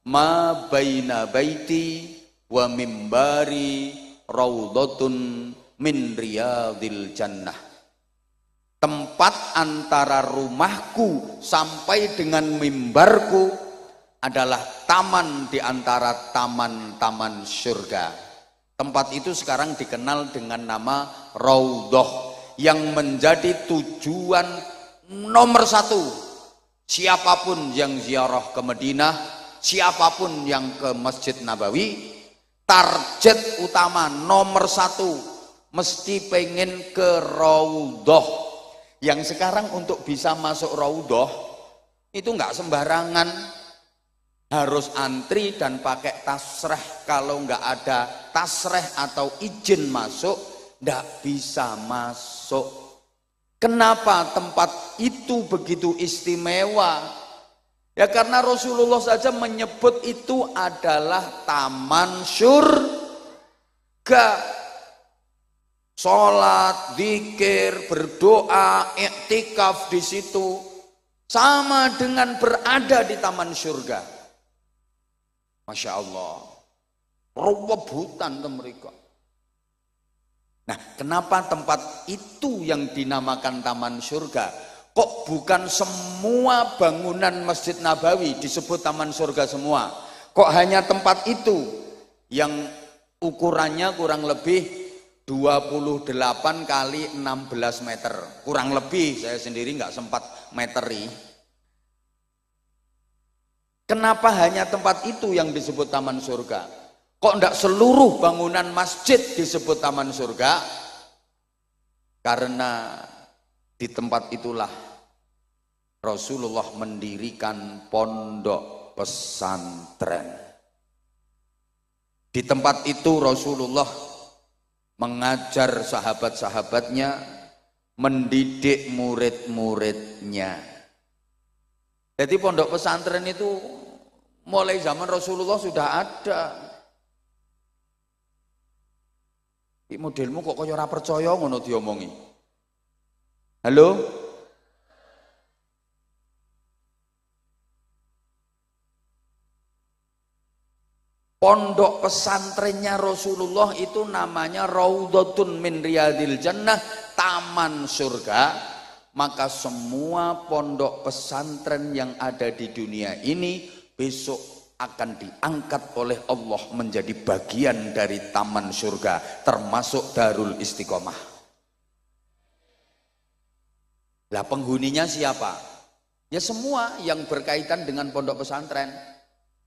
S1: ma baina baiti wa mimbari raudhatun min riyadil jannah. Tempat antara rumahku sampai dengan mimbarku adalah taman di antara taman-taman surga. Tempat itu sekarang dikenal dengan nama Raudhah, yang menjadi tujuan nomor satu siapapun yang ziarah ke Madinah, siapapun yang ke Masjid Nabawi. Target utama nomor satu mesti pengen ke Raudhah. Yang sekarang untuk bisa masuk Raudhah itu nggak sembarangan, harus antri dan pakai tasreh. Kalau nggak ada tasreh atau izin masuk, nggak bisa masuk. Kenapa tempat itu begitu istimewa? Ya karena Rasulullah saja menyebut itu adalah taman surga. Sholat, zikir, berdoa, iktikaf di situ sama dengan berada di taman surga. Masya Allah, rebutan mereka. Nah, kenapa tempat itu yang dinamakan taman surga? Kok bukan semua bangunan Masjid Nabawi disebut taman surga semua? Kok hanya tempat itu yang ukurannya kurang lebih 28 kali 16 meter? Kurang lebih, saya sendiri nggak sempat meteri. Kenapa hanya tempat itu yang disebut taman surga? Kok enggak seluruh bangunan masjid disebut taman surga? Karena di tempat itulah Rasulullah mendirikan pondok pesantren. Di tempat itu Rasulullah mengajar sahabat-sahabatnya, mendidik murid-muridnya. Jadi pondok pesantren itu mulai zaman Rasulullah sudah ada. Modelmu kok kaya ora percaya ngono diomongi. Halo? Pondok pesantrennya Rasulullah itu namanya Raudhatun min Riyadil Jannah, taman surga. Maka semua pondok pesantren yang ada di dunia ini besok akan diangkat oleh Allah menjadi bagian dari taman surga, termasuk Darul Istiqomah. Lah penghuninya siapa? Ya semua yang berkaitan dengan pondok pesantren,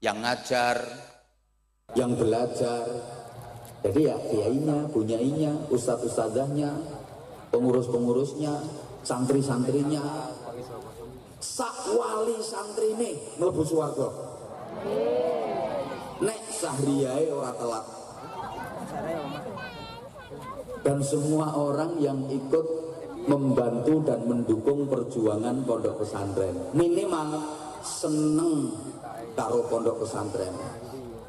S1: yang ngajar, yang belajar. Jadi ya kiainya, bunyainya, ustadz-ustadzahnya, pengurus-pengurusnya, santri-santrinya, sak wali santrine mlebu swarga. Nek sahriyae ora telat. Dan semua orang yang ikut membantu dan mendukung perjuangan pondok pesantren minimal seneng karo pondok pesantren.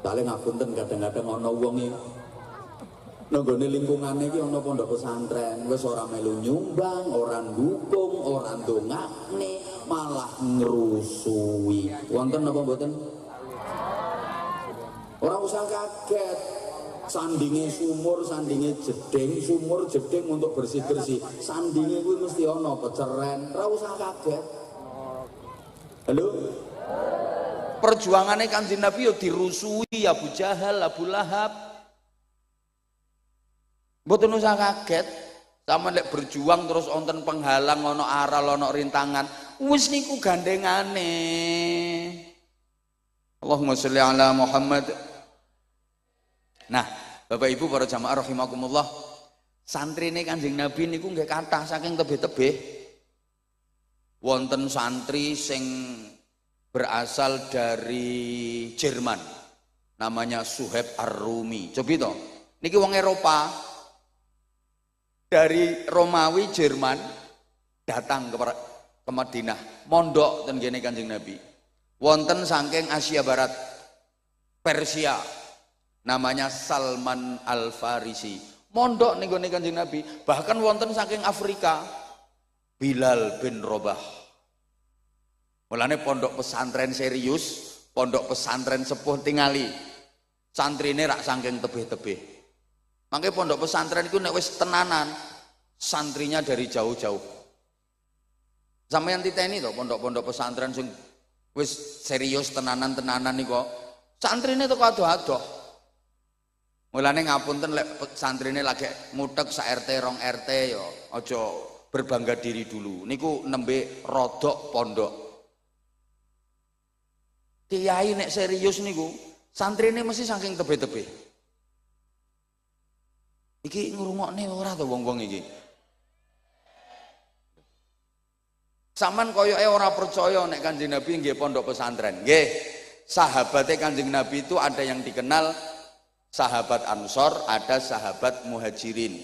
S1: Soalnya ngapunten kadang-kadang ana wong iki nenggone lingkungane iki ana pondok pesantren wis ora melu nyumbang, ora ndukung, ora ndongakne, malah ngrusui. Wonten napa mboten? Ora usah kaget. Sandinge sumur, sandinge jeding, sumur jeding untuk bersih-bersih. Sandinge kuwi mesti ana peceren. Ora usah kaget. Halo? Perjuangannya Kanjeng Nabi yo dirusui Abu Jahal, Abu Lahab. Mboten usah kaget. Sama lek berjuang terus wonten penghalang, ono aral, ono rintangan, wis niku gandengane. Allahumma sholli ala Muhammad. Nah, Bapak Ibu para jamaah rahimakumullah, santrine Kanjeng Nabi niku nggih kathah saking tebih-tebih. Wonten santri sing berasal dari Jerman, namanya Suhaib Ar-Rumi. Coba itu, niki wong Eropa, dari Romawi Jerman datang ke Madinah, mondok ten kene Kanjeng Nabi. Wonten saking Asia Barat, Persia, namanya Salman Al-Farisi, mondok ning gone Kanjeng Nabi. Bahkan wonten saking Afrika, Bilal bin Rabah. Mulane pondok pesantren serius, pondok pesantren sepuh tingali, santrine rak saking tebih-tebih. Makanya pondok pesantren itu nek wis tenanan, santrinya dari jauh-jauh. Sampeyan titeni to pondok-pondok pesantren sing Wis serius tenanan-tenanan nih kok. Santrine teko adoh-adoh. Mulane ngapunten lek santrine lagi ngutek sak RT rong RT ya aja berbangga diri dulu. Niku nembe rodok pondok. Kiai nek serius niku santrine mesti saking tebe-tebe. Iki ngrungokne ora to wong-wong iki. Saman koyoke ora percaya nek Kanjeng Nabi nggih pondok pesantren. Nggih, sahabatnya Kanjeng Nabi itu ada yang dikenal sahabat Ansor, ada sahabat Muhajirin.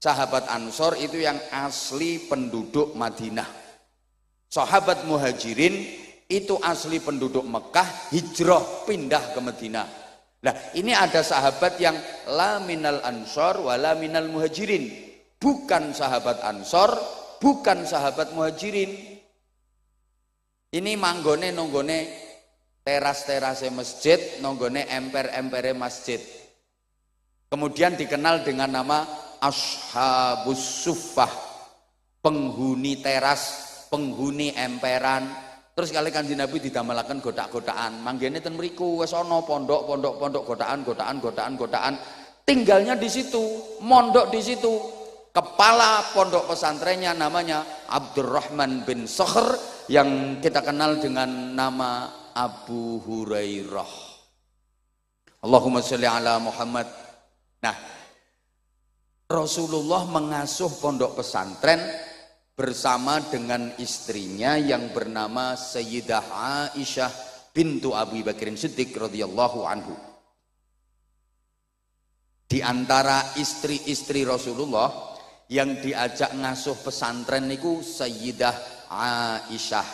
S1: Sahabat Ansor itu yang asli penduduk Madinah. Sahabat Muhajirin itu asli penduduk Mekah, hijrah pindah ke Madinah. Nah, ini ada sahabat yang la minal Ansor wa la minal Muhajirin. Bukan sahabat Ansor, bukan sahabat Muhajirin. Ini manggone nonggone teras-terase masjid, nonggone emper-empere masjid. Kemudian dikenal dengan nama Ashabus Suffah, penghuni teras, penghuni emperan. Terus kali Kanjeng Nabi didamelaken godak-godakan. Manggene ten mriku wis ana pondok godakan. Tinggalnya di situ, mondok di situ. Kepala pondok pesantrennya namanya Abdurrahman bin Sakhr yang kita kenal dengan nama Abu Hurairah. Allahumma sholli ala Muhammad. Nah, Rasulullah mengasuh pondok pesantren bersama dengan istrinya yang bernama Sayyidah Aisyah bintu Abu Bakrin Siddiq radhiyallahu anhu. Di antara istri-istri Rasulullah yang diajak ngasuh pesantren niku Sayyidah Aisyah.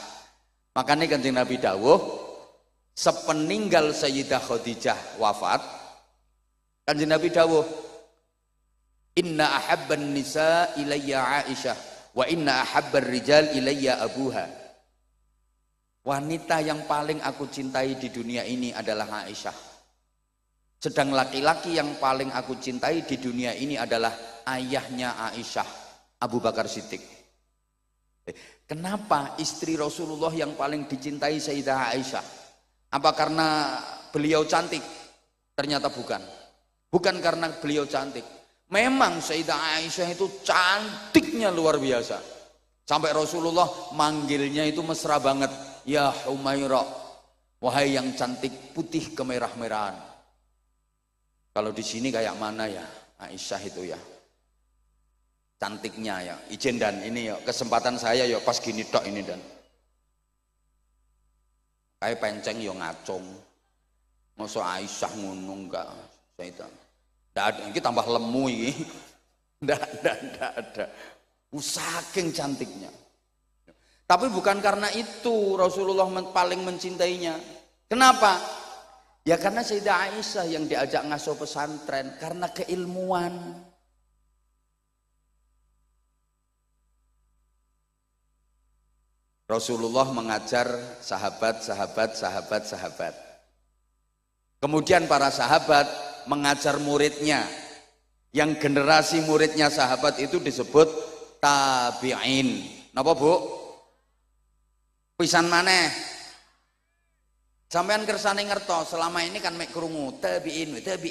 S1: Makanya Kanjeng Nabi dawuh, sepeninggal Sayyidah Khadijah wafat, Kanjeng Nabi dawuh, inna ahabban nisa ilayya Aisyah wa inna ahabbar rijal ilayya abuha. Wanita yang paling aku cintai di dunia ini adalah Aisyah. Sedang laki-laki yang paling aku cintai di dunia ini adalah ayahnya Aisyah, Abu Bakar Siddiq. Kenapa istri Rasulullah yang paling dicintai Sayyidah Aisyah? Apa karena beliau cantik? Ternyata bukan. Bukan karena beliau cantik. Memang Sayyidah Aisyah itu cantiknya luar biasa. Sampai Rasulullah manggilnya itu mesra banget. Ya Humaira, wahai yang cantik putih kemerah-merahan. Kalau di sini kayak mana ya Aisyah itu ya? Cantiknya ya. Ijen dan ini ya kesempatan saya ya pas gini tok ini dan. Kayak penceng ya ngacung. Masa Aisyah ngono enggak? Saya ndak ada, ini tambah lemu ini. Ndak ada. Saking cantiknya. Tapi bukan karena itu Rasulullah paling mencintainya. Kenapa? Ya karena Sayyidah Aisyah yang diajak ngasuh pesantren karena keilmuan. Rasulullah mengajar sahabat. Kemudian para sahabat mengajar muridnya. Yang generasi muridnya sahabat itu disebut tabi'in. Napa Bu? Pisan maneh. Sampean kersane ngertos selama ini kan mek krungu tabi'in bi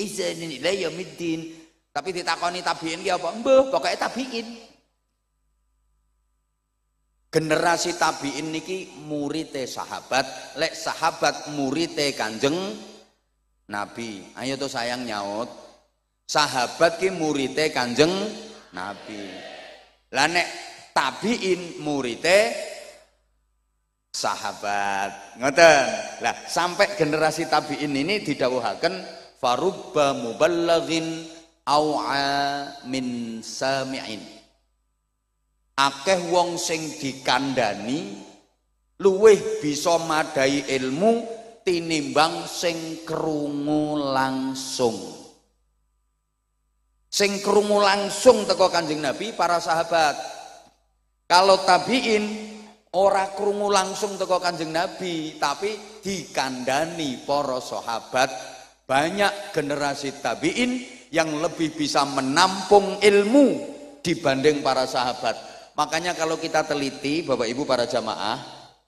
S1: ihsanin ila yaumiddin. Tapi ditakoni tabi'in ki apa? Mbuh, pokoke tabi'in. Generasi tabi'in niki murite sahabat, lek sahabat murite Kanjeng Nabi. Ayo tuh sayang nyaut. Sahabat ki murite Kanjeng Nabi. Lah nek tabi'in murite sahabat. Ngoten. Lah sampai generasi tabi'in ini didhawuhaken farubba muballighin au'a min sami'in. Akeh wong sing dikandani luwih bisa madai ilmu tinimbang sing krungu langsung. Sing krungu langsung teko Kanjeng Nabi para sahabat. Kalau tabi'in ora krungu langsung teko Kanjeng Nabi, tapi dikandani para sahabat. Banyak generasi tabi'in yang lebih bisa menampung ilmu dibanding para sahabat. Makanya kalau kita teliti Bapak Ibu para jamaah,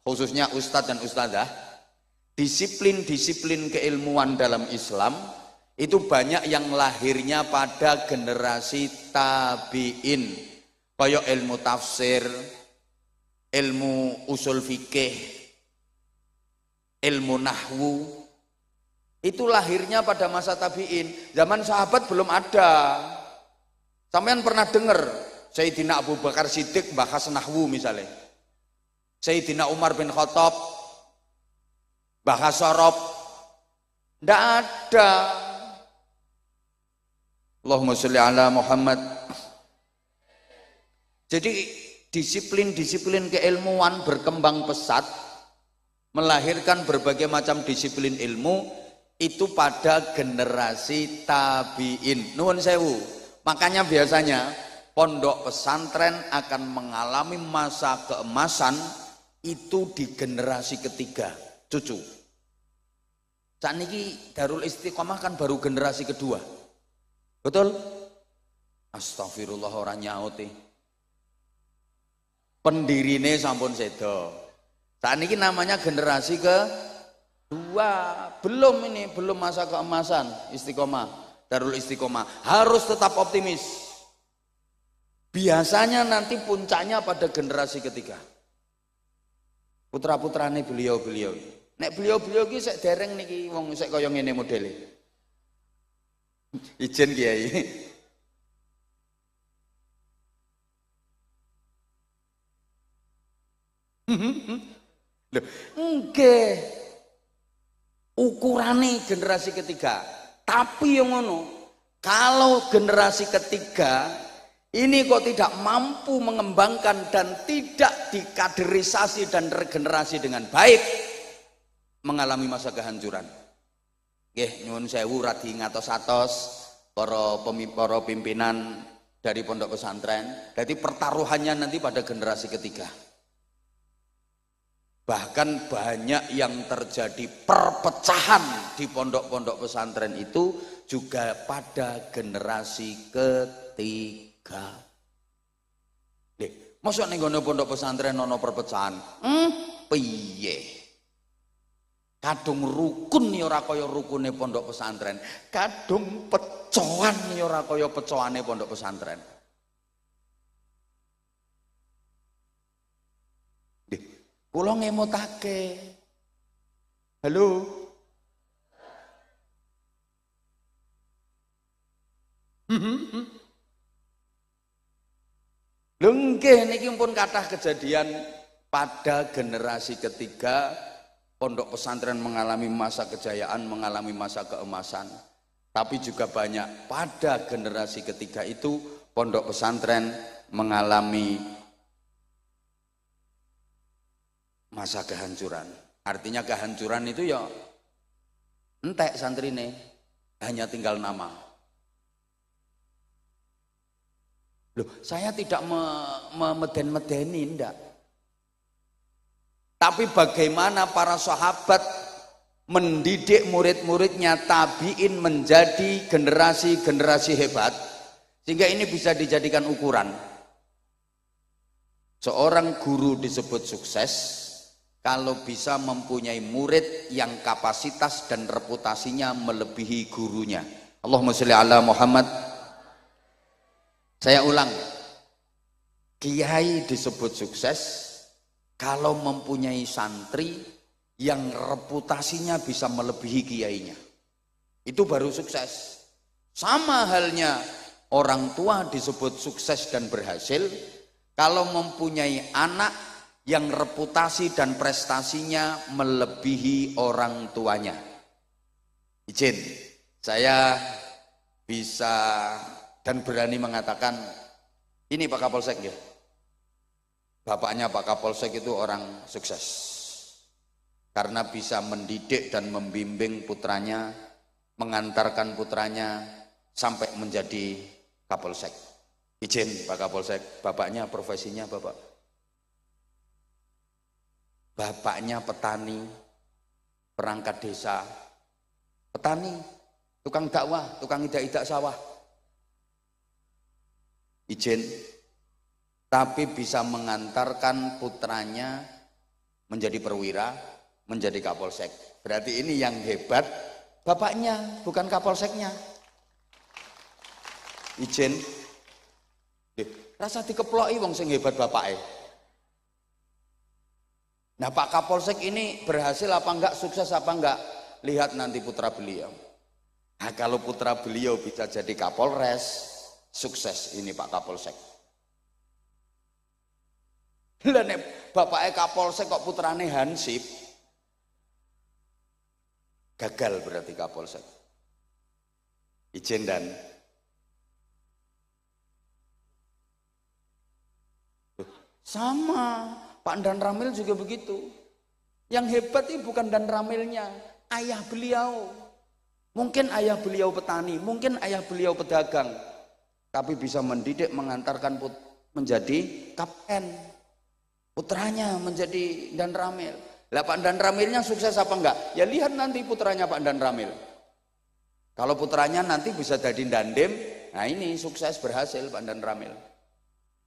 S1: khususnya ustadz dan ustadzah, disiplin-disiplin keilmuan dalam Islam itu banyak yang lahirnya pada generasi tabi'in, kayak ilmu tafsir, ilmu usul fikih, ilmu nahwu, itu lahirnya pada masa tabi'in. Zaman sahabat belum ada. Sampean pernah dengar Sayyidina Abu Bakar Siddiq bahas nahwu misalnya, Sayyidina Umar bin Khattab bahas sorob? Tidak ada. Allahumma sholli ala Muhammad. Jadi disiplin-disiplin keilmuan berkembang pesat, melahirkan berbagai macam disiplin ilmu itu pada generasi tabi'in. Nuwun sewu. Makanya biasanya pondok pesantren akan mengalami masa keemasan itu di generasi ketiga, cucu. Saat ini Darul Istiqomah kan baru generasi kedua. Betul? Astagfirullah, orang nyauti. Pendirine sampun sedo. Saat ini namanya generasi kedua. Belum masa keemasan Istiqomah, Darul Istiqomah. Harus tetap optimis. Biasanya nanti puncaknya pada generasi ketiga. Putra-putrane beliau-beliau. Nek beliau-beliau iki sik dereng niki wong sik kaya ngene modele. Ijen Kiai. Lho, nggih. Ukurane generasi ketiga. Tapi yang ngono, kalau generasi ketiga ini kok tidak mampu mengembangkan dan tidak dikaderisasi dan regenerasi dengan baik, mengalami masa kehancuran. Nggih, nyuwun sewu radi ngatos-atos para pimpinan dari pondok pesantren. Jadi pertaruhannya nanti pada generasi ketiga. Bahkan banyak yang terjadi perpecahan di pondok-pondok pesantren itu juga pada generasi ketiga. Nggih, mosok ning ngene pondok pesantren ana perpecahan. Piye? Kadung rukun ya ora kaya rukune pondok pesantren, kadung pecohan ya ora kaya pecohane pondok pesantren. Nggih, kula ngemotake. Halo. Lho nggih niki pun kathah kejadian pada generasi ketiga. Pondok pesantren mengalami masa kejayaan, mengalami masa keemasan. Tapi juga banyak pada generasi ketiga itu pondok pesantren mengalami masa kehancuran. Artinya kehancuran itu ya entek santrine, hanya tinggal nama. Loh, saya tidak memeden-medeni, enggak. Tapi bagaimana para sahabat mendidik murid-muridnya tabi'in menjadi generasi-generasi hebat, sehingga ini bisa dijadikan ukuran. Seorang guru disebut sukses kalau bisa mempunyai murid yang kapasitas dan reputasinya melebihi gurunya. Allahumma sholli ala Muhammad. Saya ulang, kiai disebut sukses kalau mempunyai santri yang reputasinya bisa melebihi kiainya. Itu baru sukses. Sama halnya orang tua disebut sukses dan berhasil kalau mempunyai anak yang reputasi dan prestasinya melebihi orang tuanya. Izin, saya bisa dan berani mengatakan ini Pak Kapolsek ya. Bapaknya Pak Kapolsek itu orang sukses karena bisa mendidik dan membimbing putranya, mengantarkan putranya sampai menjadi Kapolsek. Izin Pak Kapolsek, bapaknya profesinya bapak? Bapaknya petani, perangkat desa, petani, tukang dakwah, tukang idak-idak sawah. Izin, tapi bisa mengantarkan putranya menjadi perwira, menjadi kapolsek. Berarti ini yang hebat bapaknya, bukan kapolseknya. Ijen, rasa dikeploki wong sing hebat bapaknya. Nah Pak Kapolsek ini berhasil apa enggak, sukses apa enggak, lihat nanti putra beliau. Nah kalau putra beliau bisa jadi Kapolres, sukses ini Pak Kapolsek. Lah nek bapaknya Kapolsek kok putrane Hansip, gagal berarti Kapolsek. Ijen dan sama. Pak Dan Ramil juga begitu. Yang hebat itu bukan Dan Ramilnya, ayah beliau. Mungkin ayah beliau petani, mungkin ayah beliau pedagang, tapi bisa mendidik, mengantarkan menjadi kapten. Putranya menjadi Dan Ramil. Lah Pak Dan Ramilnya sukses apa enggak? Ya lihat nanti putranya Pak Dan Ramil. Kalau putranya nanti bisa jadi Dandim, nah ini sukses, berhasil Pak Dan Ramil.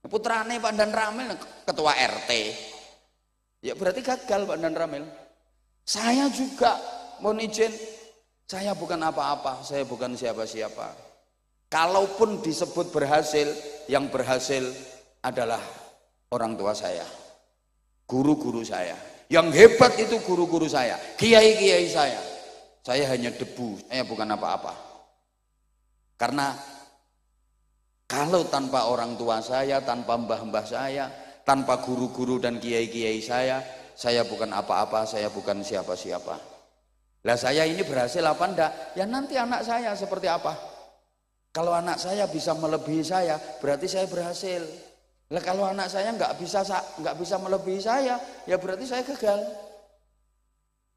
S1: Putrane Pak Dan Ramil ketua RT, ya berarti gagal Pak Dan Ramil. Saya juga mohon izin, saya bukan apa-apa, saya bukan siapa-siapa. Kalaupun disebut berhasil, yang berhasil adalah orang tua saya, guru-guru saya. Yang hebat itu guru-guru saya, kiai-kiai saya. Saya hanya debu, saya bukan apa-apa. Karena kalau tanpa orang tua saya, tanpa mbah-mbah saya, tanpa guru-guru dan kiai-kiai saya bukan apa-apa, saya bukan siapa-siapa. Lah saya ini berhasil apa enggak? Ya nanti anak saya seperti apa? Kalau anak saya bisa melebihi saya, berarti saya berhasil. Lah kalau anak saya nggak bisa melebihi saya, ya berarti saya gagal.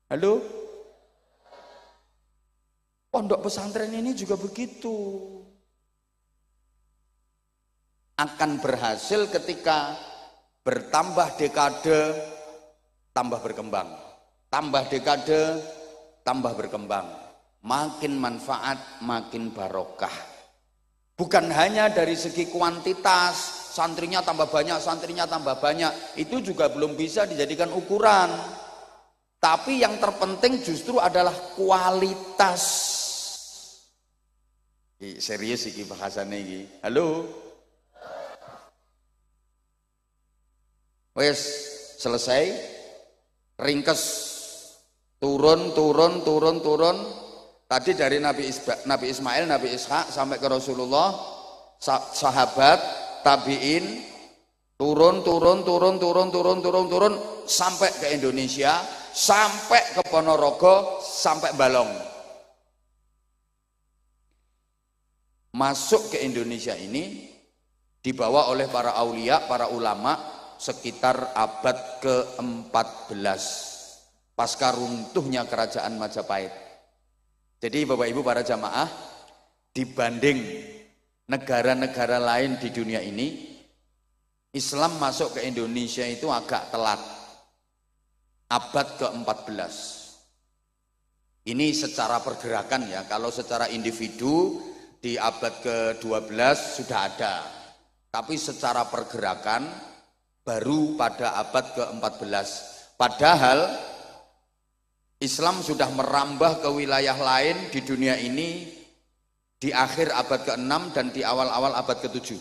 S1: Halo? Pondok pesantren ini juga begitu. Akan berhasil ketika bertambah dekade tambah berkembang, tambah dekade tambah berkembang, makin manfaat makin barokah. Bukan hanya dari segi kuantitas, santrinya tambah banyak, santrinya tambah banyak, itu juga belum bisa dijadikan ukuran. Tapi yang terpenting justru adalah kualitas. Serius iki bahasane iki. Halo. Wes selesai, ringkes, turun. Tadi dari Nabi Ismail, Nabi Ishak sampai ke Rasulullah, sahabat, tabiin, turun sampai ke Indonesia, sampai ke Ponorogo, sampai Balong. Masuk ke Indonesia ini dibawa oleh para aulia, para ulama sekitar abad ke-14 pasca runtuhnya kerajaan Majapahit. Jadi Bapak Ibu para jamaah, dibanding negara-negara lain di dunia ini, Islam masuk ke Indonesia itu agak telat, abad ke-14. Ini secara pergerakan ya, kalau secara individu di abad ke-12 sudah ada, tapi secara pergerakan baru pada abad ke-14. Padahal Islam sudah merambah ke wilayah lain di dunia ini di akhir abad ke-6 dan di awal-awal abad ke-7.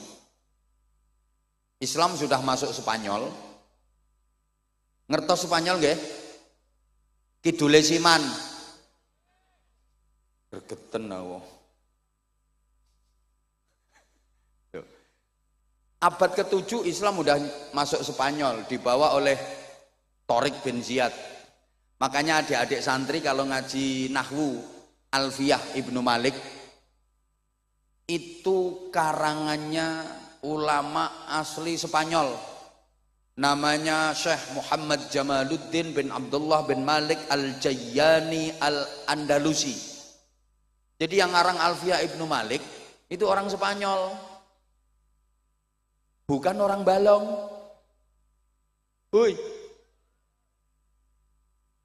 S1: Islam sudah masuk Spanyol. Ngertos Spanyol nggih? Kidule Siman. Gregeten aku. Abad ke-7 Islam udah masuk Spanyol, dibawa oleh Torik bin Ziyad. Makanya adik-adik santri kalau ngaji Nahwu Alfiyah Ibnu Malik, itu karangannya ulama asli Spanyol. Namanya Syekh Muhammad Jamaluddin bin Abdullah bin Malik Al-Jayyani Al-Andalusi. Jadi yang ngarang Alfiyah Ibnu Malik itu orang Spanyol. Bukan orang Balong. Hui.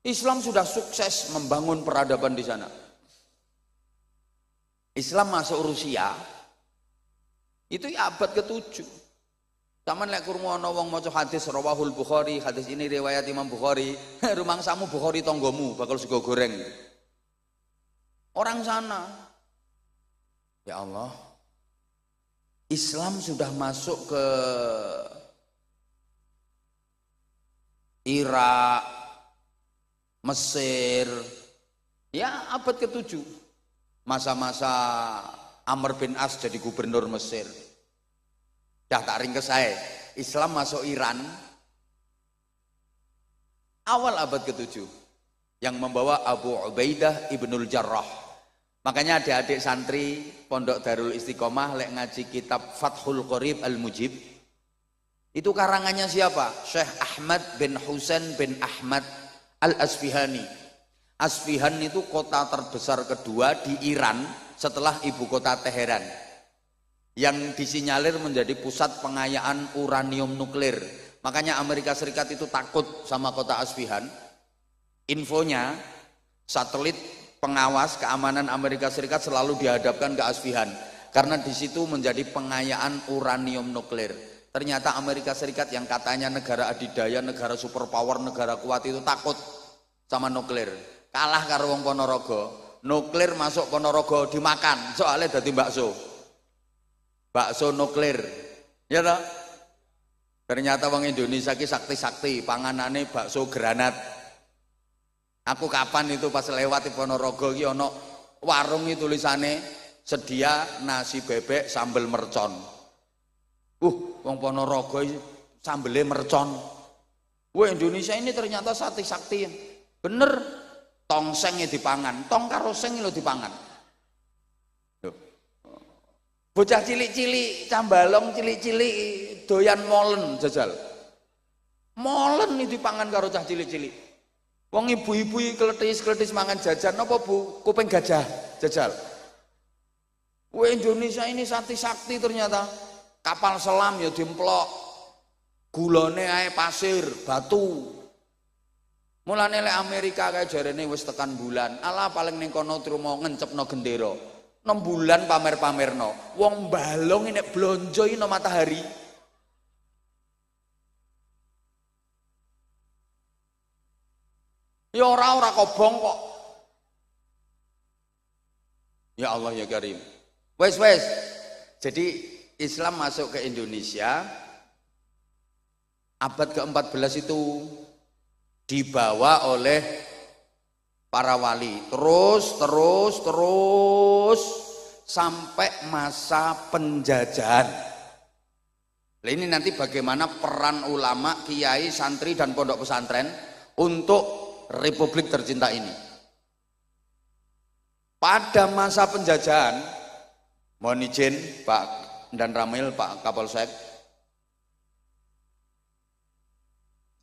S1: Islam sudah sukses membangun peradaban di sana. Islam masuk Rusia itu ya abad ke-7. Taman lek krungu ana wong maca hadis rawahul Bukhari, hadis ini riwayat Imam Bukhari, rumangsamu Bukhari tonggomu bakal sego goreng. Orang sana. Ya Allah. Islam sudah masuk ke Irak, Mesir, ya abad ke-7. Masa-masa Amr bin As jadi gubernur Mesir. Dah tak ringkes saya. Islam masuk Iran awal abad ke-7 yang membawa Abu Ubaidah Ibnul Jarrah. Makanya adik-adik santri Pondok Darul Istiqomah lek ngaji kitab Fathul Qorib Al-Mujib. Itu karangannya siapa? Syekh Ahmad bin Husain bin Ahmad Al-Asfihani. Asfihan itu kota terbesar kedua di Iran setelah ibu kota Teheran, yang disinyalir menjadi pusat pengayaan uranium nuklir. Makanya Amerika Serikat itu takut sama kota Asfihan. Infonya, satelit pengawas keamanan Amerika Serikat selalu dihadapkan ke Asfihan karena di situ menjadi pengayaan uranium nuklir. Ternyata Amerika Serikat yang katanya negara adidaya, negara superpower, negara kuat itu takut sama nuklir. Kalah karo wong Ponorogo. Nuklir masuk Ponorogo dimakan, soalnya dadi bakso. Bakso nuklir. Ya toh? Ternyata wong Indonesia ki sakti-sakti, panganane bakso granat. Aku kapan itu pas lewat di Ponorogo ki ono warung itu tulisane sedia nasi bebek sambal mercon. Wong Ponorogo sambelnya mercon. Wah, Indonesia ini ternyata sakti-sakti. Bener, tongsengnya dipangan, tong karo seng lho dipangan. Bocah cilik-cilik, cambalong cilik-cilik doyan molen jajal. Molen ini dipangan karo cah cilik-cilik. Wong ibu-ibu kletis-kletis mangan jajan apa Bu? Kuping gajah jajal. Wah, Indonesia ini sakti-sakti ternyata. Kapal selam ya dimplok. Gulane ae pasir, batu. Mulane lek Amerika kae jarene wis tekan bulan. Ala paling ning kono trimo ngencepno gendera. 6 bulan pamer-pamerno. Wong balong nek blonjo ino matahari. Ya ora kobong kok. Ya Allah ya Karim. Wes. Jadi Islam masuk ke Indonesia abad ke-14 itu dibawa oleh para wali terus sampai masa penjajahan. Nah, ini nanti bagaimana peran ulama, kiai, santri dan pondok pesantren untuk Republik tercinta ini. Pada masa penjajahan, mohon izin Pak dan Ramil, Pak Kapolsek,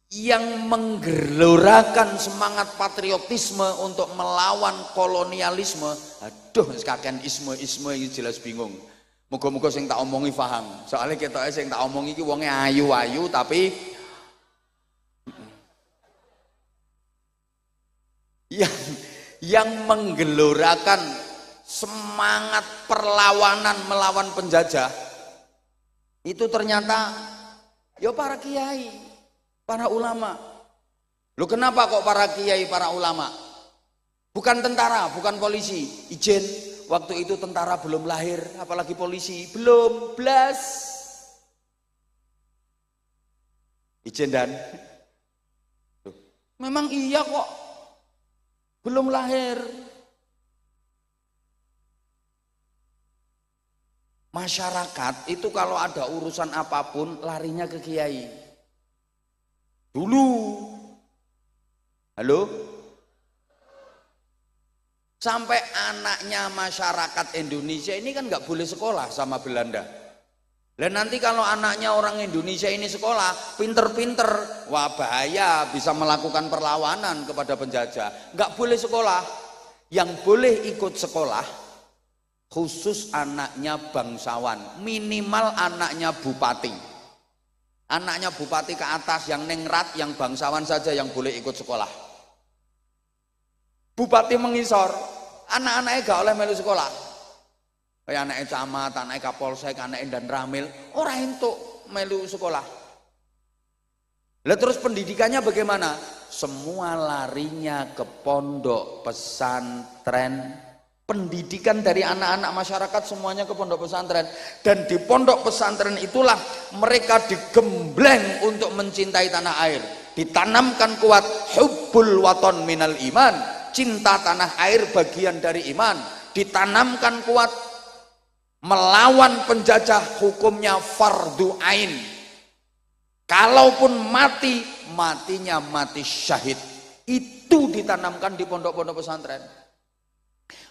S1: yang menggelorakan semangat patriotisme untuk melawan kolonialisme. Aduh, kakean isme ini jelas bingung. Moga-moga sing tak omongi paham. Soalnya kita sing tak omongi iki wonge ayu-ayu tapi yang menggelorakan semangat perlawanan melawan penjajah itu ternyata ya para kiai, para ulama. Loh, kenapa kok para kiai, para ulama? Bukan tentara, bukan polisi. Ijen, waktu itu tentara belum lahir, apalagi polisi belum blas. Ijen dan memang iya kok, belum lahir. Masyarakat itu kalau ada urusan apapun larinya ke kiai. Dulu. Halo? Sampai anaknya masyarakat Indonesia ini kan nggak boleh sekolah sama Belanda. Dan nanti kalau anaknya orang Indonesia ini sekolah, pinter-pinter, wah bahaya, bisa melakukan perlawanan kepada penjajah. Nggak boleh sekolah. Yang boleh ikut sekolah khusus anaknya bangsawan, minimal anaknya bupati. Anaknya bupati ke atas, yang ningrat, yang bangsawan saja yang boleh ikut sekolah. Bupati mengisor, anak-anaknya gak oleh melu sekolah. Kayak anaknya camat, anaknya kapolsek, anaknya dan ramil, orang entuk. melu sekolah. Lah terus pendidikannya bagaimana? Semua larinya ke pondok pesantren. Pendidikan dari anak-anak masyarakat semuanya ke pondok pesantren. Dan di pondok pesantren itulah mereka digembleng untuk mencintai tanah air. Ditanamkan kuat hubbul waton minal iman. Cinta tanah air bagian dari iman. Ditanamkan kuat melawan penjajah, hukumnya fardu ain. Kalaupun mati, matinya mati syahid. Itu ditanamkan di pondok-pondok pesantren.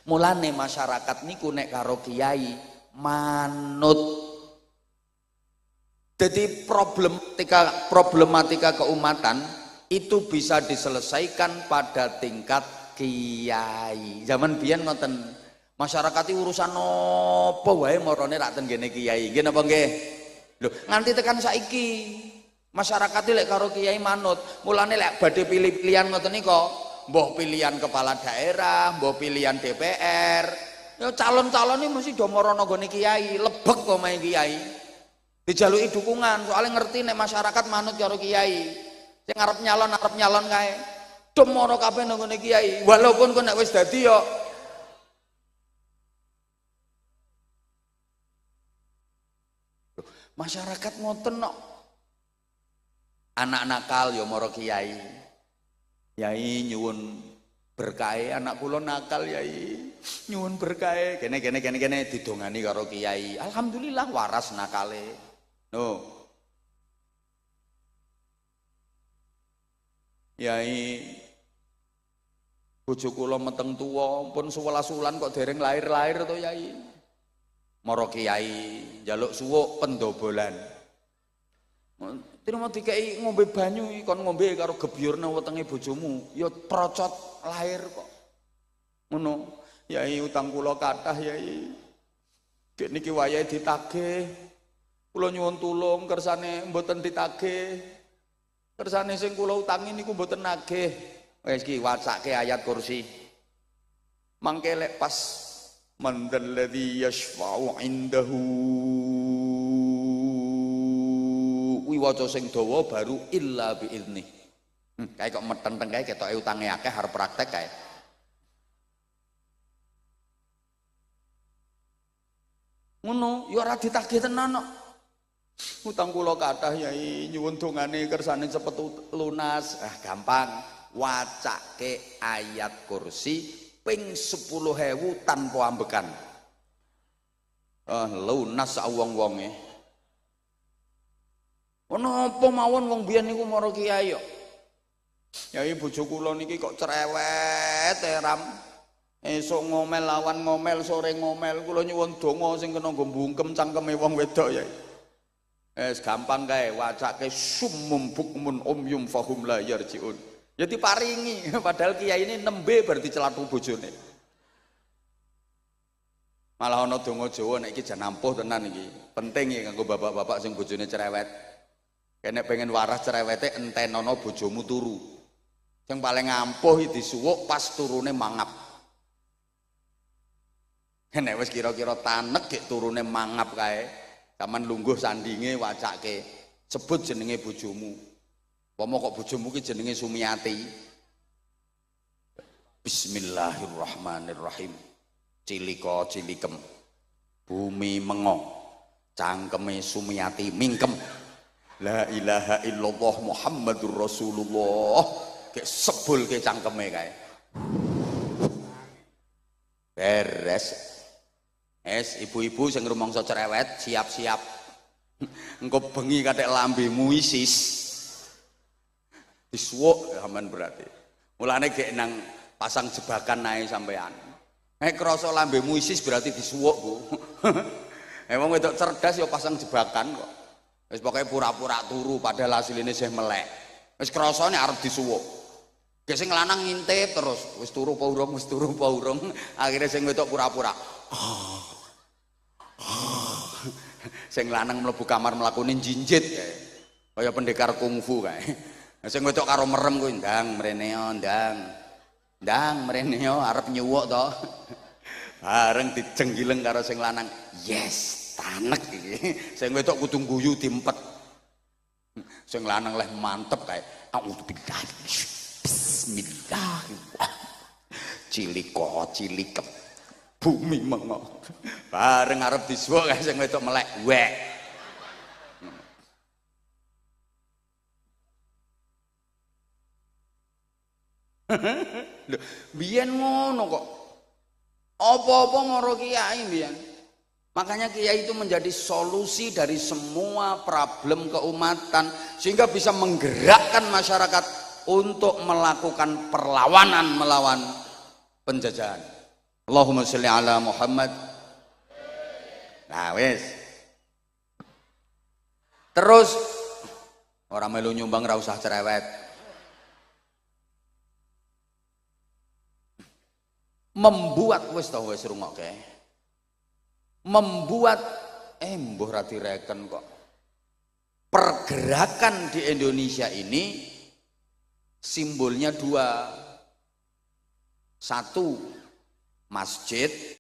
S1: Mulane masyarakat niku nek karo kiai manut. Jadi problematika keumatan itu bisa diselesaikan pada tingkat kiai. Zaman biyen ngoten, masyarakat iki urusan apa wae marane rak ten ngene kiai. Nggih napa nggih? Lho, nganti tekan saiki masyarakat lek karo kiai manut. Mulane lek badhe pilih-pilihan ngoten nika, mbah pilihan kepala daerah, mbah pilihan DPR, ya calon-calon ini mesti do marana nggone kiai, lebek omahe kiai. Dijaluki dukungan, soalnya ngerti nek masyarakat manut karo kiai. Sing arep nyalon kae. Do mara kabeh nang nggone kiai. Walaupun kok nek wis dadi ya masyarakat ngoten kok. Anak nakal ya mara kiai. Yai nyuwun berkah, anak kula nakal yai. Nyuwun berkah, kene didongani karo kiai. Alhamdulillah waras nakale. No. Yai bojo kula meteng tuwa, pun 11 wulan kok dereng lahir-lahir to yai. Mara kiai njaluk suwuk pendobolan. Terima dikai ngombe banyu kon ngombe karo gebyurne wetenge bojomu ya procot lahir kok ngono. Yai utang kula kathah yai, dek niki wayahe ditagih, kula nyuwun tulung kersane mboten ditagih, kersane sing kula utangi niku mboten nagih. Wis iki wacake ayat kursi mangke lek pas mandalladzi yashfa'u indahu waca sing dawa baru illa biizni. Kae kok meteng-teng kae ketoke utange akeh arep praktek kae. Ngono, ya ora ditagih tenan kok. Utang kula kathah yai, nyuwun dongane kersane cepet lunas. Ah gampang, wacake ayat kursi ping 10.000 tanpa ambekan. Lunas sak wong-wonge. Ono apa mawon wong biyen niku mara kiai kok. Yai bojo kula niki kok cerewet ram. Esuk ngomel lawan ngomel, sore ngomel. Kula nyuwun donga sing kena nggo mbungkem cangkeme wong wedok yai. Gampang kae wacake summum bukmun umyum fahum la yarjiun. Ya diparingi padahal kiai ini nembe berarti celatu bojone. Malah ana donga Jawa nek iki jan ampuh tenan iki. Penting iki kanggo bapak-bapak sing bojone cerewet. Kene pengen waras cerewete entenono bojomu turu. Yang paling ampuh disuwuk pas turune mangap. Nek wis kira-kira tanek gek turune mangap kae, sampean lungguh sandinge wacake sebut jenenge bojomu. Pomo kok bojomu ki jenenge Sumiati. Bismillahirrahmanirrahim. Cilika cilikem. Bumi mengo. Cangkeme Sumiati mingkem. La ilaha illallah Muhammadur Rasulullah. Kayak sebul ke cangkeme kae. Beres. Ibu-ibu sing rumangsa cerewet siap-siap. Engko bengi kathek lambemu isis. Disuwuk sampean berarti. Mulane gek nang pasang jebakan nae sampean. Krasa lambemu isis berarti disuwuk, Bu. Wong wedok cerdas ya pasang jebakan kok. Wis pokoke pura-pura turu padahal asline isih melek. Wis krasane arep disuwuk. Gek sing lanang ngintip terus, wis turu apa urung, wis turu apa urung. Akhire sing wedok pura-pura. Sing lanang mlebu kamar mlakune jinjit kae. Kaya pendekar kungfu kae. Sing wedok karo merem kuwi ndang mrene yo ndang. Ndang mrene yo arep nyuwuk to. Bareng dijenggileng karo sing lanang. Yes. tanek iki. Sing wedok kudu guyu diempet. Sing lanang leh mantep kae. Auzubillah. Bismillah. Cilik bumi mengo. Bareng arep disuwuk kae sing wedok melek. Wek. Lho, biyen ngono kok. Apa-apa moro kiai biyen. Makanya kiai itu menjadi solusi dari semua problem keumatan sehingga bisa menggerakkan masyarakat untuk melakukan perlawanan melawan penjajahan. Allahumma sholli ala Muhammad. Nah wis. Terus orang melu nyumbang ra usah cerewet. Membuat wis tau wis rungokke. Membuat mbuh ra direken kok. Pergerakan di Indonesia ini simbolnya dua. Satu, masjid,